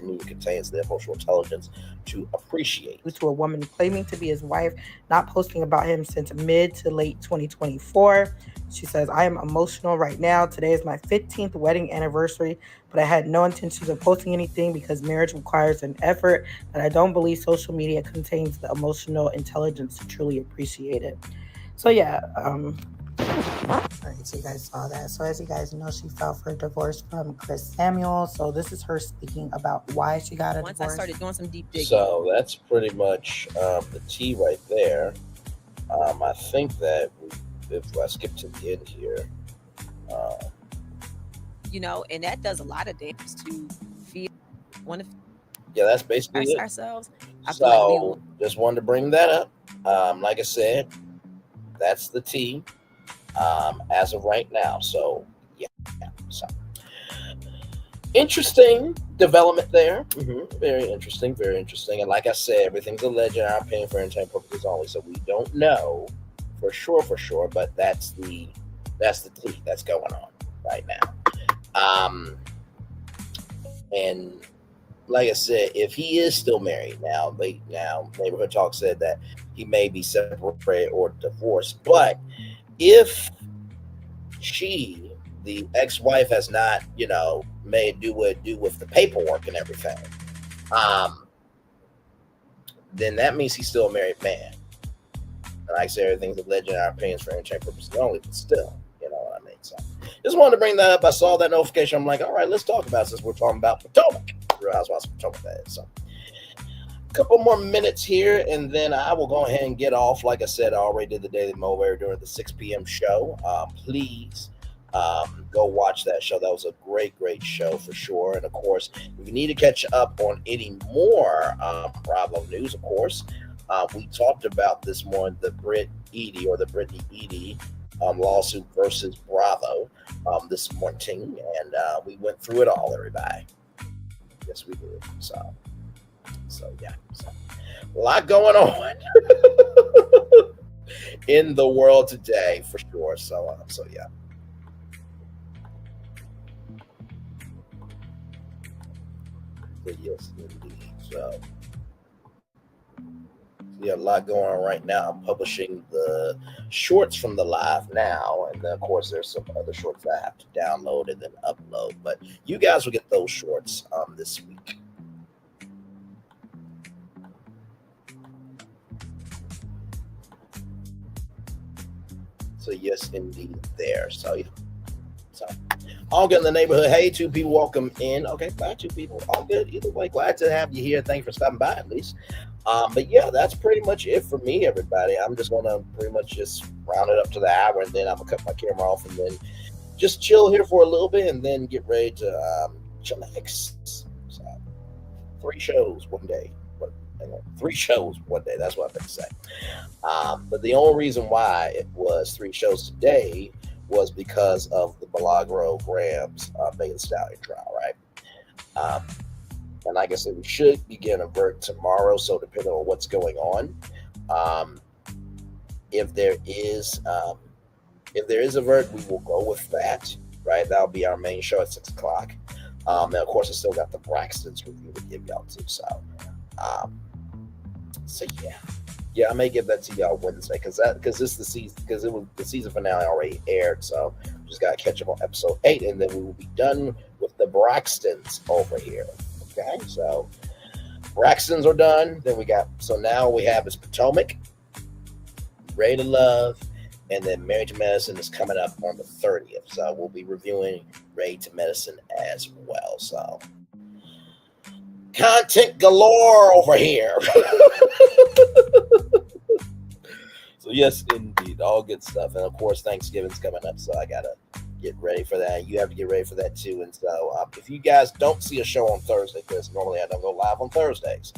media contains the emotional intelligence to appreciate. Due to a woman claiming to be his wife, not posting about him since mid to late 2024. She says, I am emotional right now. Today is my 15th wedding anniversary, but I had no intentions of posting anything because marriage requires an effort that I don't believe social media contains the emotional intelligence to truly appreciate it. So yeah, all right, so you guys saw that. So as you guys know, she filed for a divorce from Chris Samuel. So this is her speaking about why she got a divorce. Once I started doing some deep digging. So that's pretty much the tea right there. I think that if I skip to the end here, and that does a lot of damage to feel one of that's basically it. ourselves. So just wanted to bring that up. Like I said, that's the tea. As of right now. So so interesting development there. Very interesting. And like I said, everything's alleged in our opinion for entertainment purposes only. So we don't know for sure, but that's the tea that's going on right now. And like I said, if he is still married now, Neighborhood Talk said that he may be separated or divorced, but if she, the ex-wife, has not, made do with the paperwork and everything, then that means he's still a married man. And like I said, everything's alleged in our opinions for entertainment purposes only, but still, you know what I mean? So just wanted to bring that up. I saw that notification. I'm like, all right, let's talk about it since we're talking about Potomac. Real Housewives of Potomac, that is. So couple more minutes here, and then I will go ahead and get off. Like I said, I already did the Daily Mower during the 6 p.m. show. Please go watch that show. That was a great show for sure. And of course, if you need to catch up on any more Bravo news, of course, we talked about this morning, the Britney Edie lawsuit versus Bravo this morning, and we went through it all, everybody. Yes, we did. So So yeah, so, a lot going on in the world today for sure. So yeah. But yes, indeed. So yeah, a lot going on right now. I'm publishing the shorts from the live now, and then of course there's some other shorts that I have to download and then upload. But you guys will get those shorts this week. So yes, indeed, there. So yeah. So all good in the neighborhood. Hey, 2 people, welcome in. Okay, bye, 2 people. All good. Either way, glad to have you here. Thanks for stopping by at least. But yeah, that's pretty much it for me, everybody. I'm just gonna pretty much just round it up to the hour, and then I'm gonna cut my camera off, and then just chill here for a little bit, and then get ready to chillax. So 3 shows one day. 3 shows one day. That's what I meant to say. But the only reason why it was 3 shows today was because of the Milagro Grams Megan Thee Stallion trial, right? And like I said, we should begin a verdict tomorrow. So depending on what's going on, if there is a verdict, we will go with that, right? That'll be our main show at 6 o'clock. And of course, I still got the Braxton's review to give y'all too. So yeah, I may give that to y'all Wednesday because this is the season, because it was the season finale already aired. So just gotta catch up on episode 8, and then we will be done with the Braxtons over here. Okay, so Braxtons are done. Then now we have is Potomac, Ready to Love, and then Married to Medicine is coming up on the 30th. So we'll be reviewing Ready to Medicine as well. So content galore over here. So yes, indeed, all good stuff. And of course, Thanksgiving's coming up, so I gotta get ready for that. You have to get ready for that too. And so if you guys don't see a show on Thursday, because normally I don't go live on Thursdays,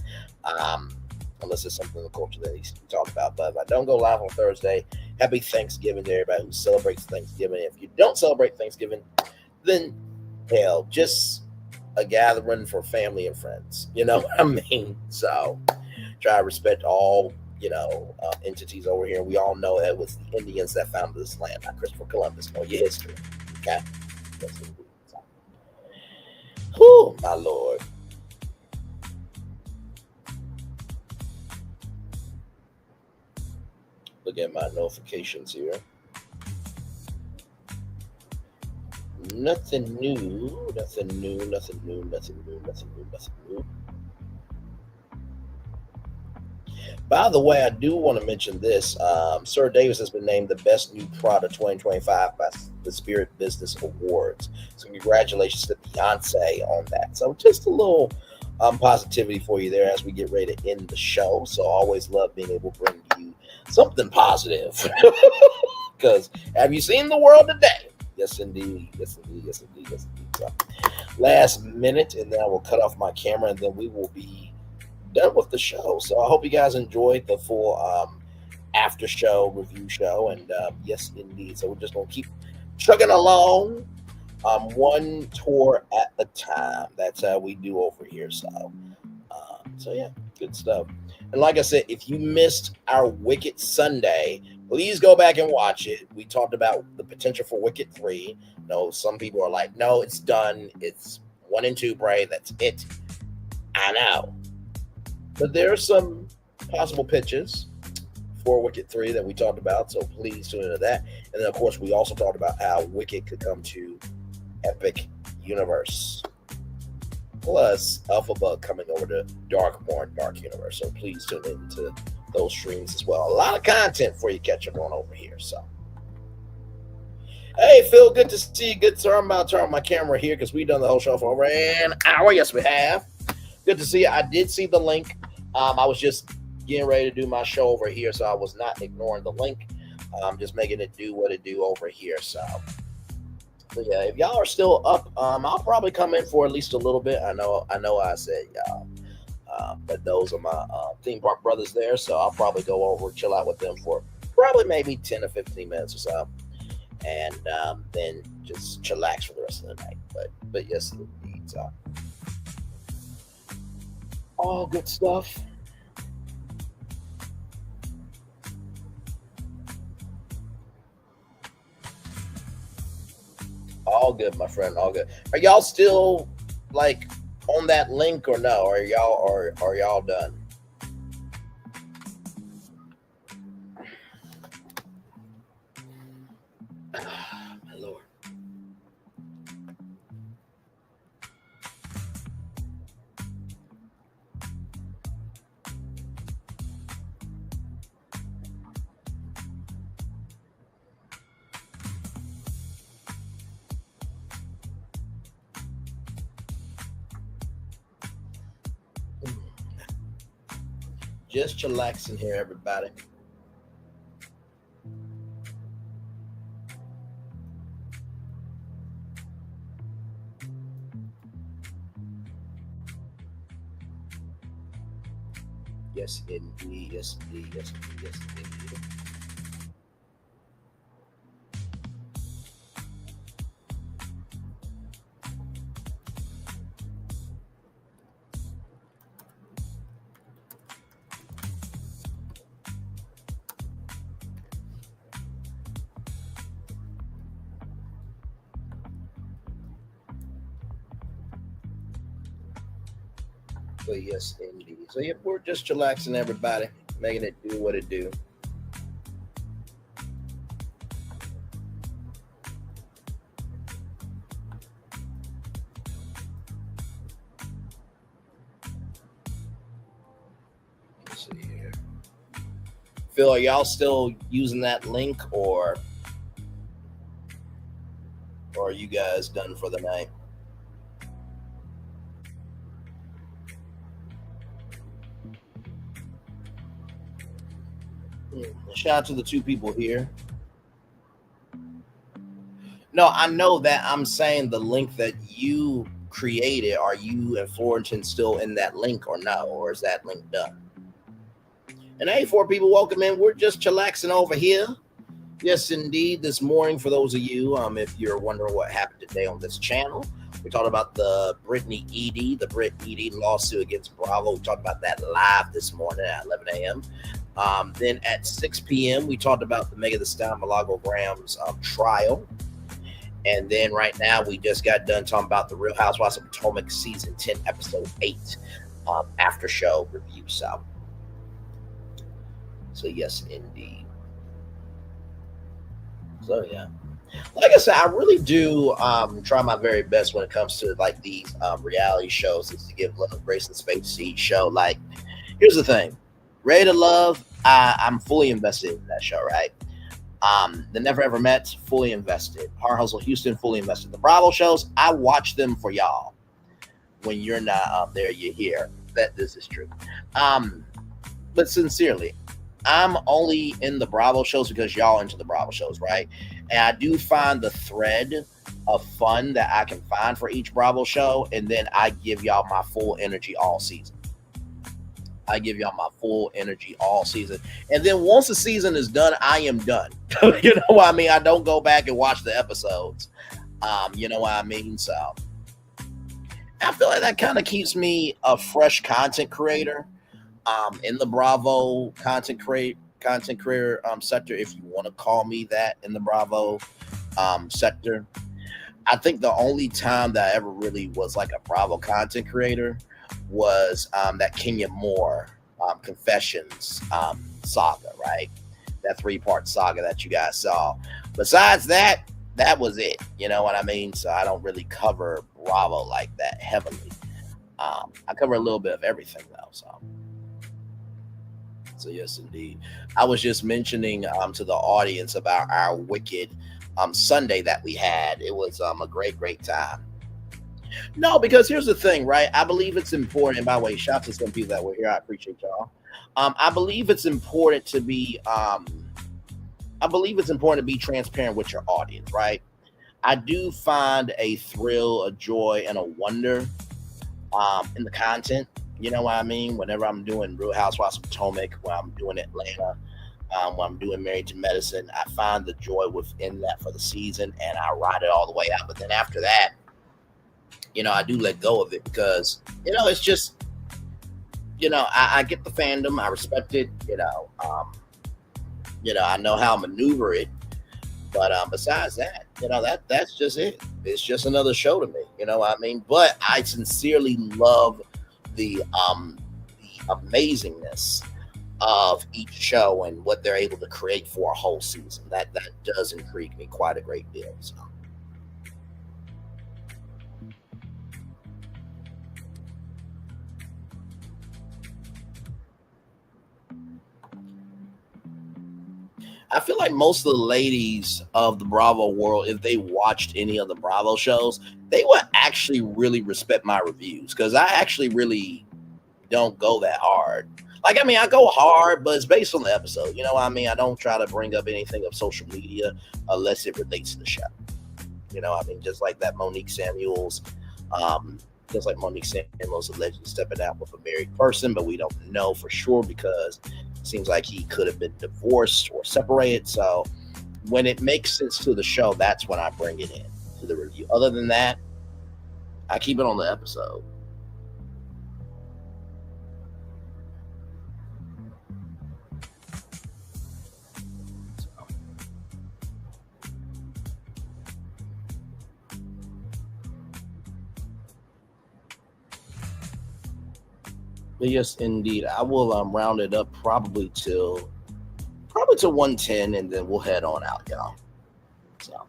unless it's something in the culture that needs to be talked about. But if I don't go live on Thursday, happy Thanksgiving to everybody who celebrates Thanksgiving. If you don't celebrate Thanksgiving, then hell, just a gathering for family and friends. You know what I mean? So try to respect all, entities over here. We all know that it was the Indians that founded this land, not Christopher Columbus. Know your history. Okay? Whew, my Lord. Look at my notifications here. Nothing new. By the way, I do want to mention this. Sir Davis has been named the best new product 2025 by the Spirit Business Awards. So congratulations to Beyonce on that. So just a little positivity for you there as we get ready to end the show. So I always love being able to bring you something positive. Because have you seen the world today? Yes, indeed. So, last minute, and then I will cut off my camera, and then we will be done with the show. So I hope you guys enjoyed the full after show review show, and yes indeed, so we're just gonna keep chugging along, one tour at a time. That's how we do over here. So yeah, good stuff. And like I said, if you missed our Wicked Sunday, please go back and watch it. We talked about the potential for Wicked 3. Some people are like, no, it's done, it's 1 and 2, Bray, that's it. I know, but there are some possible pitches for Wicked 3 that we talked about, so please tune into that. And then, of course, we also talked about how Wicked could come to Epic Universe. Plus, Alphabet coming over to Dark Universe. So please tune into those streams as well. A lot of content for you to catch up on over here. So, hey, Phil, good to see you. Good, sir. I'm about to turn on my camera here because we've done the whole show for over an hour. Yes, we have. Good to see you. I did see the link. I was just getting ready to do my show over here, so I was not ignoring the link. I'm just making it do what it do over here. So yeah, if y'all are still up, I'll probably come in for at least a little bit. I know I said y'all, but those are my theme park brothers there, so I'll probably go over, chill out with them for probably maybe 10 or 15 minutes or so, and then just chillax for the rest of the night. But yes, indeed. So All good stuff. All good, my friend. All good. Are y'all still like on that link or no? Are y'all done? My Lord. Just chillaxing here, everybody. Yes, indeed. Yes, indeed. Yes, indeed. Yes, indeed. But yes, indeed. So yeah, we're just chillaxing, everybody, making it do what it do. Let's see here. Phil, are y'all still using that link, or are you guys done for the night? Shout out to the two people here. No, I know that. I'm saying the link that you created, are you and Florentin still in that link or no? Or is that link done? And hey, four people, welcome in. We're just chillaxing over here. Yes, indeed. This morning, for those of you, if you're wondering what happened today on this channel, we talked about the Brit Edie lawsuit against Bravo. We talked about that live this morning at 11 a.m. Then at 6 p.m., we talked about the Megan Thee Stallion Milagram's trial. And then right now, we just got done talking about the Real Housewives of Potomac Season 10, Episode 8 after show review. So yes, indeed. So, yeah. Like I said, I really do try my very best when it comes to like these reality shows, is to give love, grace, and space to each show. Like, here's the thing. Ready to Love, I'm fully invested in that show, right? The Never Ever Met, fully invested. Heart Hustle Houston, fully invested. The Bravo shows, I watch them for y'all. When you're not up there, you hear that this is true. But sincerely, I'm only in the Bravo shows because y'all into the Bravo shows, right? And I do find the thread of fun that I can find for each Bravo show, and then I give y'all my full energy all season. And then once the season is done, I am done. You know what I mean? I don't go back and watch the episodes. You know what I mean? So I feel like that kind of keeps me a fresh content creator in the Bravo content creator sector, if you want to call me that, in the Bravo sector. I think the only time that I ever really was like a Bravo content creator was that Kenya Moore Confessions saga, right? That 3-part saga that you guys saw. Besides that, that was it. You know what I mean? So I don't really cover Bravo like that heavily. I cover a little bit of everything though. So yes, indeed. I was just mentioning to the audience about our Wicked Sunday that we had. It was a great time. No, because here's the thing, right? I believe it's important. And by the way, shout out to some people that were here. I appreciate y'all. I believe it's important to be. Transparent with your audience, right? I do find a thrill, a joy, and a wonder in the content. You know what I mean? Whenever I'm doing Real Housewives of Potomac, when I'm doing Atlanta, when I'm doing Married to Medicine, I find the joy within that for the season, and I ride it all the way out. But then after that, I do let go of it because, it's just, I get the fandom. I respect it. I know how to maneuver it. But besides that, that's just it. It's just another show to me. You know what I mean? But I sincerely love the amazingness of each show and what they're able to create for a whole season. That does intrigue me quite a great deal. So. I feel like most of the ladies of the Bravo world, if they watched any of the Bravo shows, they would actually really respect my reviews because I actually really don't go that hard. Like, I mean, I go hard, but it's based on the episode. You know what I mean? I don't try to bring up anything of social media unless it relates to the show. You know what I mean? Just like that Monique Samuels, allegedly stepping out with a married person, but we don't know for sure because it seems like he could have been divorced or separated. So when it makes sense to the show, that's when I bring it in to the review. Other than that, I keep it on the episode. But yes, indeed, I will round it up probably to 110, and then we'll head on out, y'all. So.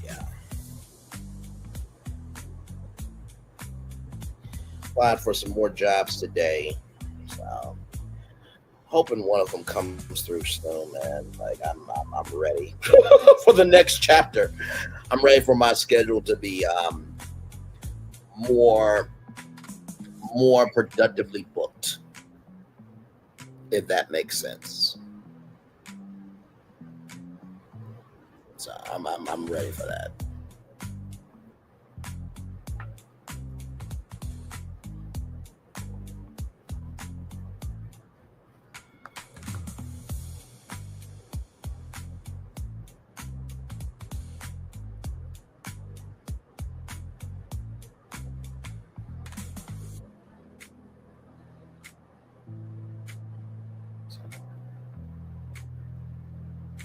Yeah. Applied for some more jobs today. So. Hoping one of them comes through soon, man. Like I'm ready for the next chapter. I'm ready for my schedule to be more productively booked, if that makes sense. So I'm ready for that.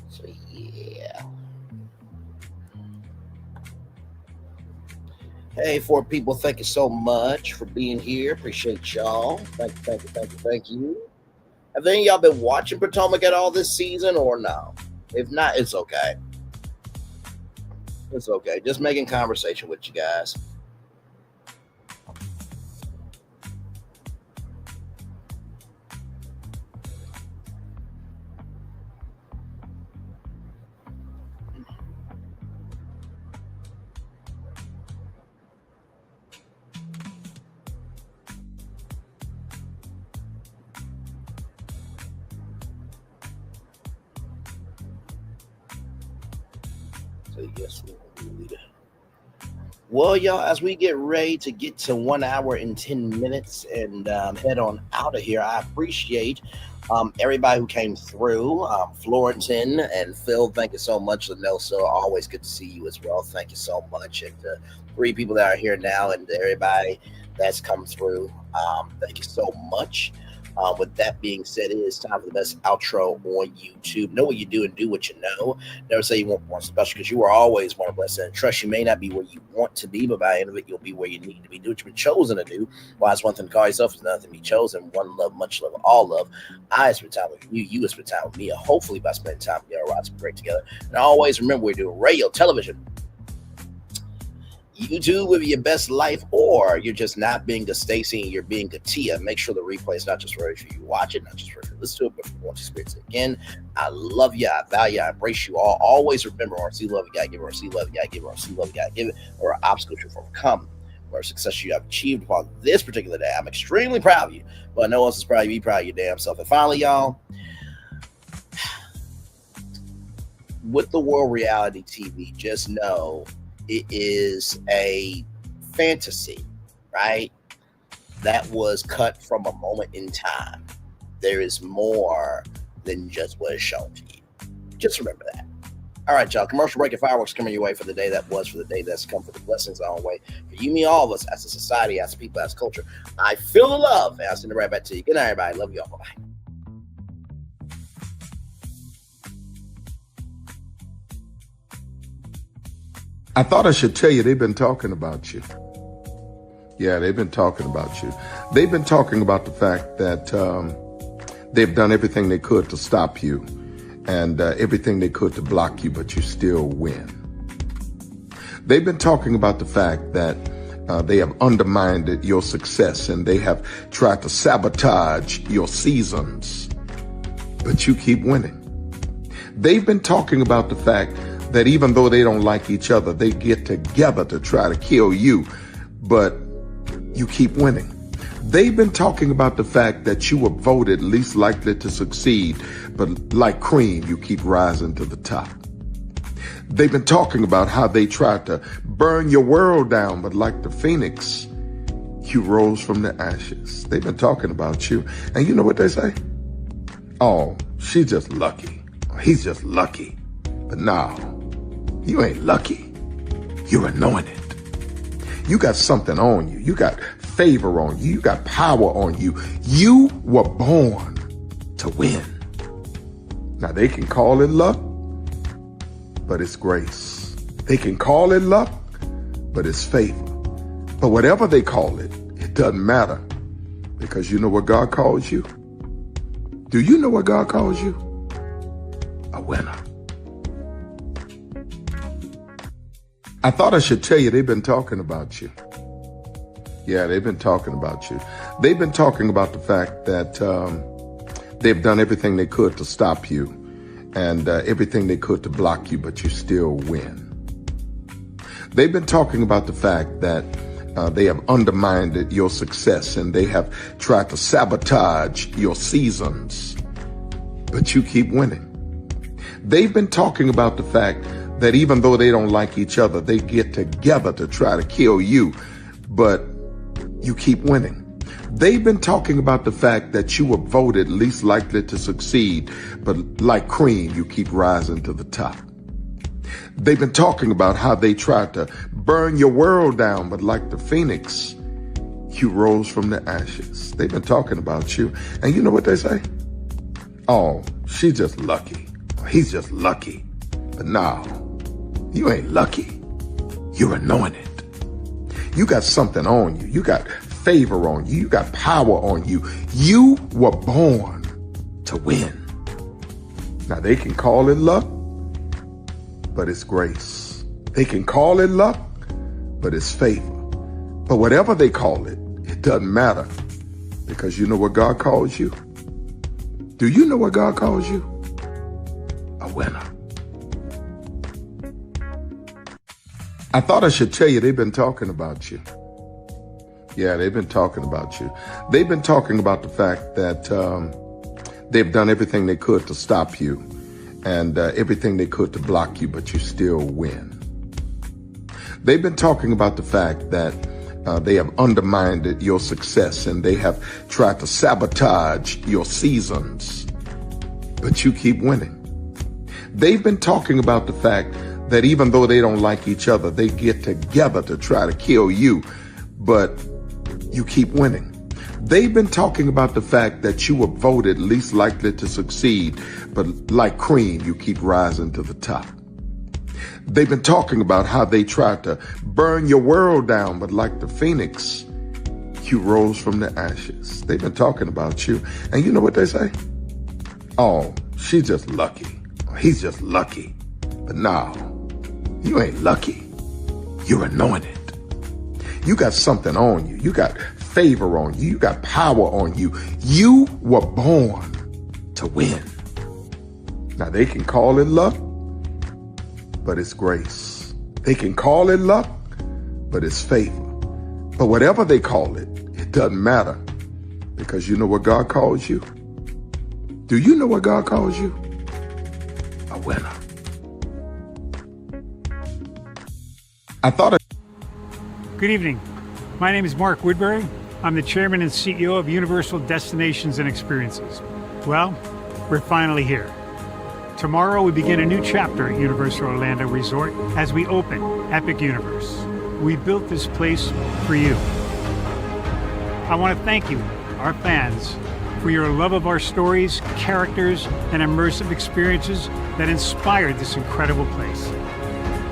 So yeah. Hey, 4 people, thank you so much for being here. Appreciate y'all. Thank you. Have any of y'all been watching Potomac at all this season or no? If not, it's okay. It's okay. Just making conversation with you guys. So yes, well, y'all, as we get ready to get to 1 hour and 10 minutes and head on out of here, I appreciate everybody who came through. Florentin and Phil, thank you so much. Nelson, always good to see you as well. Thank you so much. And 3 people that are here now and everybody that's come through, thank you so much. With that being said, it is time for the best outro on YouTube. Know what you do and do what you know. Never say you want more special because you are always one blessed. And trust you may not be where you want to be, but by the end of it, you'll be where you need to be. Do what you've been chosen to do. Why it's one thing to call yourself, is another thing to be chosen. One love, much love, all love. I spend time with you. You spend time with me. And hopefully, by spending time together, we'll ride some great together. And always remember, we're doing radio, television, YouTube with your best life, or you're just not being a Stacy and you're being a Tia. Make sure the replay is not just for you watch it, not just for you listen to it, but if you want to experience it again. I love you, I value you, I embrace you all. Always remember, RC love, you gotta give it, RC love, you gotta give it, RC love, you gotta give it, or an obstacle you've overcome, or a success you have achieved upon this particular day. I'm extremely proud of you, but no one else is proud of you. Be proud of your damn self. And finally, y'all, with the world reality TV, just know it is a fantasy, right? That was cut from a moment in time. There is more than just what is shown to you. Just remember that. All right, y'all. Commercial break and fireworks coming your way for the day that was, for the day that's come, for the blessings on the way. For you, me, all of us, as a society, as a people, as a culture. I feel the love. And I'll send it right back to you. Good night, everybody. Love you all. Bye-bye. I thought I should tell you they've been talking about you. Yeah, they've been talking about you. They've been talking about the fact that they've done everything they could to stop you and everything they could to block you, but you still win. They've been talking about the fact that they have undermined your success and they have tried to sabotage your seasons, but you keep winning. They've been talking about the fact that even though they don't like each other, they get together to try to kill you, but you keep winning. They've been talking about the fact that you were voted least likely to succeed, but like cream, you keep rising to the top. They've been talking about how they tried to burn your world down, but like the phoenix, you rose from the ashes. They've been talking about you. And you know what they say? Oh, she's just lucky. He's just lucky. But no, you ain't lucky. You're anointed. You got something on you. You got favor on you. You got power on you. You were born to win. Now they can call it luck, but it's grace. They can call it luck, but it's favor. But whatever they call it, it doesn't matter, because you know what God calls you? Do you know what God calls you? A winner. I thought I should tell you they've been talking about you. Yeah, they've been talking about you. They've been talking about the fact that they've done everything they could to stop you and everything they could to block you, but you still win. They've been talking about the fact that they have undermined your success and they have tried to sabotage your seasons, but you keep winning. They've been talking about the fact that even though they don't like each other, they get together to try to kill you, but you keep winning. They've been talking about the fact that you were voted least likely to succeed, but like cream, you keep rising to the top. They've been talking about how they tried to burn your world down, but like the phoenix, you rose from the ashes. They've been talking about you. And you know what they say? Oh, she's just lucky. He's just lucky. But no, you ain't lucky. You're anointed. You got something on you. You got favor on you. You got power on you. You were born to win. Now they can call it luck, but it's grace. They can call it luck, but it's favor. But whatever they call it, it doesn't matter, because you know what God calls you? Do you know what God calls you? A winner. I thought I should tell you they've been talking about you. Yeah, they've been talking about you. They've been talking about the fact that they've done everything they could to stop you and everything they could to block you, but you still win. They've been talking about the fact that they have undermined your success and they have tried to sabotage your seasons, but you keep winning. They've been talking about the fact that even though they don't like each other, they get together to try to kill you, but you keep winning. They've been talking about the fact that you were voted least likely to succeed, but like cream, you keep rising to the top. They've been talking about how they tried to burn your world down, but like the phoenix, you rose from the ashes. They've been talking about you. And you know what they say? Oh, she's just lucky. He's just lucky. But no, you ain't lucky. You're anointed. You got something on you. You got favor on you. You got power on you. You were born to win. Now they can call it luck, but it's grace. They can call it luck, but it's favor. But whatever they call it, it doesn't matter, because you know what God calls you? Do you know what God calls you? A winner. Good evening. My name is Mark Woodbury. I'm the chairman and CEO of Universal Destinations and Experiences. Well, we're finally here. Tomorrow we begin a new chapter at Universal Orlando Resort as we open Epic Universe. We built this place for you. I want to thank you, our fans, for your love of our stories, characters, and immersive experiences that inspired this incredible place.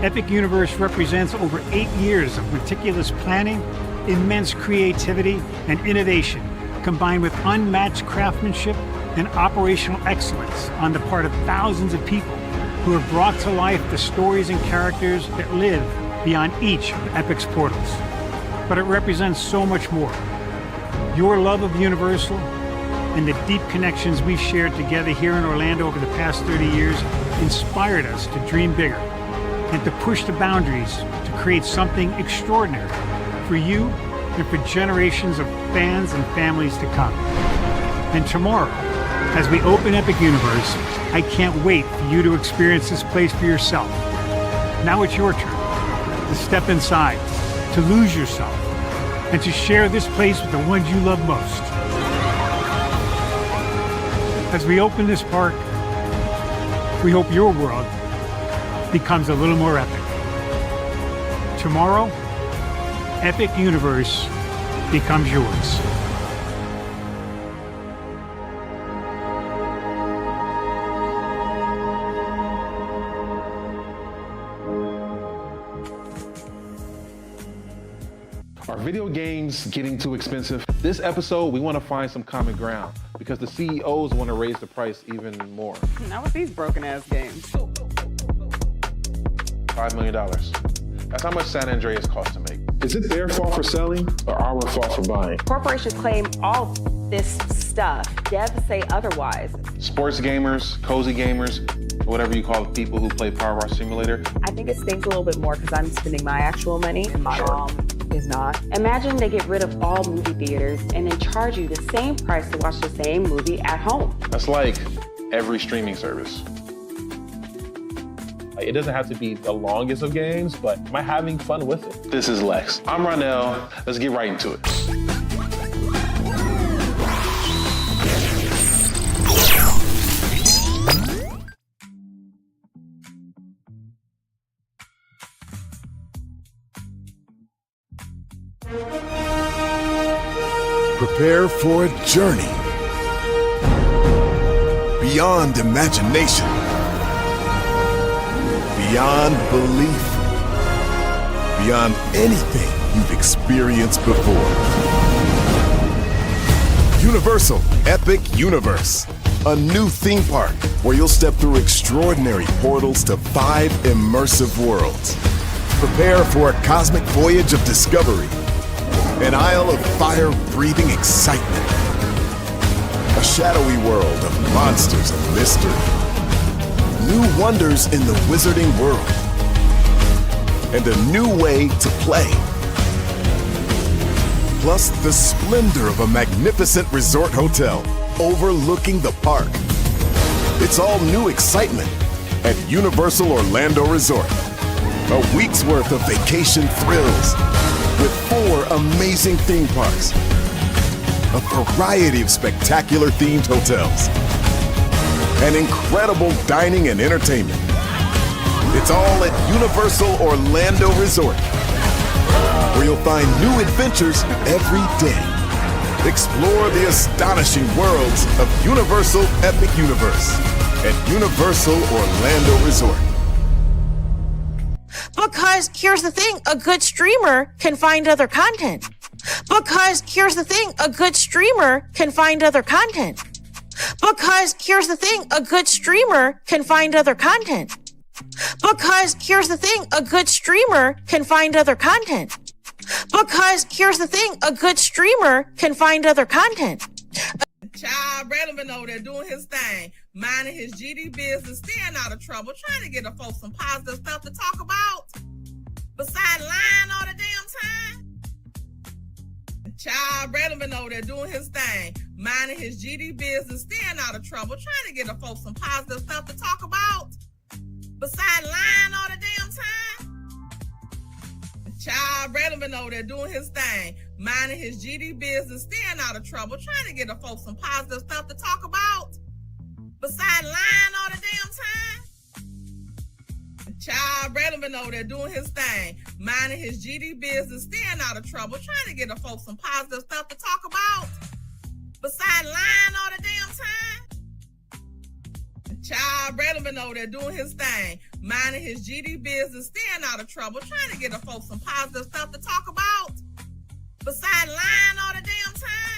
Epic Universe represents over 8 years of meticulous planning, immense creativity, and innovation, combined with unmatched craftsmanship and operational excellence on the part of thousands of people who have brought to life the stories and characters that live beyond each of Epic's portals. But it represents so much more. Your love of Universal and the deep connections we've shared together here in Orlando over the past 30 years inspired us to dream bigger and to push the boundaries to create something extraordinary for you and for generations of fans and families to come. And tomorrow, as we open Epic Universe, I can't wait for you to experience this place for yourself. Now it's your turn to step inside, to lose yourself, and to share this place with the ones you love most. As we open this park, we hope your world becomes a little more epic. Tomorrow, Epic Universe becomes yours. Are video games getting too expensive? This episode, we want to find some common ground because the CEOs want to raise the price even more. Not with these broken ass games. $5 million. That's how much San Andreas costs to make. Is it their fault for selling or our fault for buying? Corporations claim all this stuff. Devs say otherwise. Sports gamers, cozy gamers, whatever you call the people who play Power Wash Simulator. I think it stings a little bit more because I'm spending my actual money and my mom is not. Imagine they get rid of all movie theaters and then charge you the same price to watch the same movie at home. That's like every streaming service. It doesn't have to be the longest of games, but am I having fun with it? This is Lex. I'm Ronell. Let's get right into it. Prepare for a journey beyond imagination, beyond belief, beyond anything you've experienced before. Universal Epic Universe, a new theme park where you'll step through extraordinary portals to 5 immersive worlds. Prepare for a cosmic voyage of discovery, an isle of fire-breathing excitement, a shadowy world of monsters and mystery, new wonders in the wizarding world, and a new way to play. Plus the splendor of a magnificent resort hotel overlooking the park. It's all new excitement at Universal Orlando Resort. A week's worth of vacation thrills with 4 amazing theme parks, a variety of spectacular themed hotels, and incredible dining and entertainment. It's all at Universal Orlando Resort, where you'll find new adventures every day. Explore the astonishing worlds of Universal Epic Universe at Universal Orlando Resort. Because here's the thing, a good streamer can find other content. Because here's the thing, a good streamer can find other content. Because here's the thing, a good streamer can find other content. Because here's the thing, a good streamer can find other content. Because here's the thing, a good streamer can find other content. Child Redman over there doing his thing, minding his GD business, staying out of trouble, trying to get the folks some positive stuff to talk about, besides lying all the damn time. Child Redman over there doing his thing, minding his GD business, staying out of trouble, trying to get the folks some positive stuff to talk about, besides lying all the damn time. Child Redman over there doing his thing, minding his GD business, staying out of trouble, trying to get the folks some positive stuff to talk about, Besides lying all the damn time. Child, Braylon been over there doing his thing, minding his GD business, staying out of trouble, trying to get the folks some positive stuff to talk about. Besides lying all the damn time. Child, Braylon been over there doing his thing, minding his GD business, staying out of trouble, trying to get the folks some positive stuff to talk about. Besides lying all the damn time.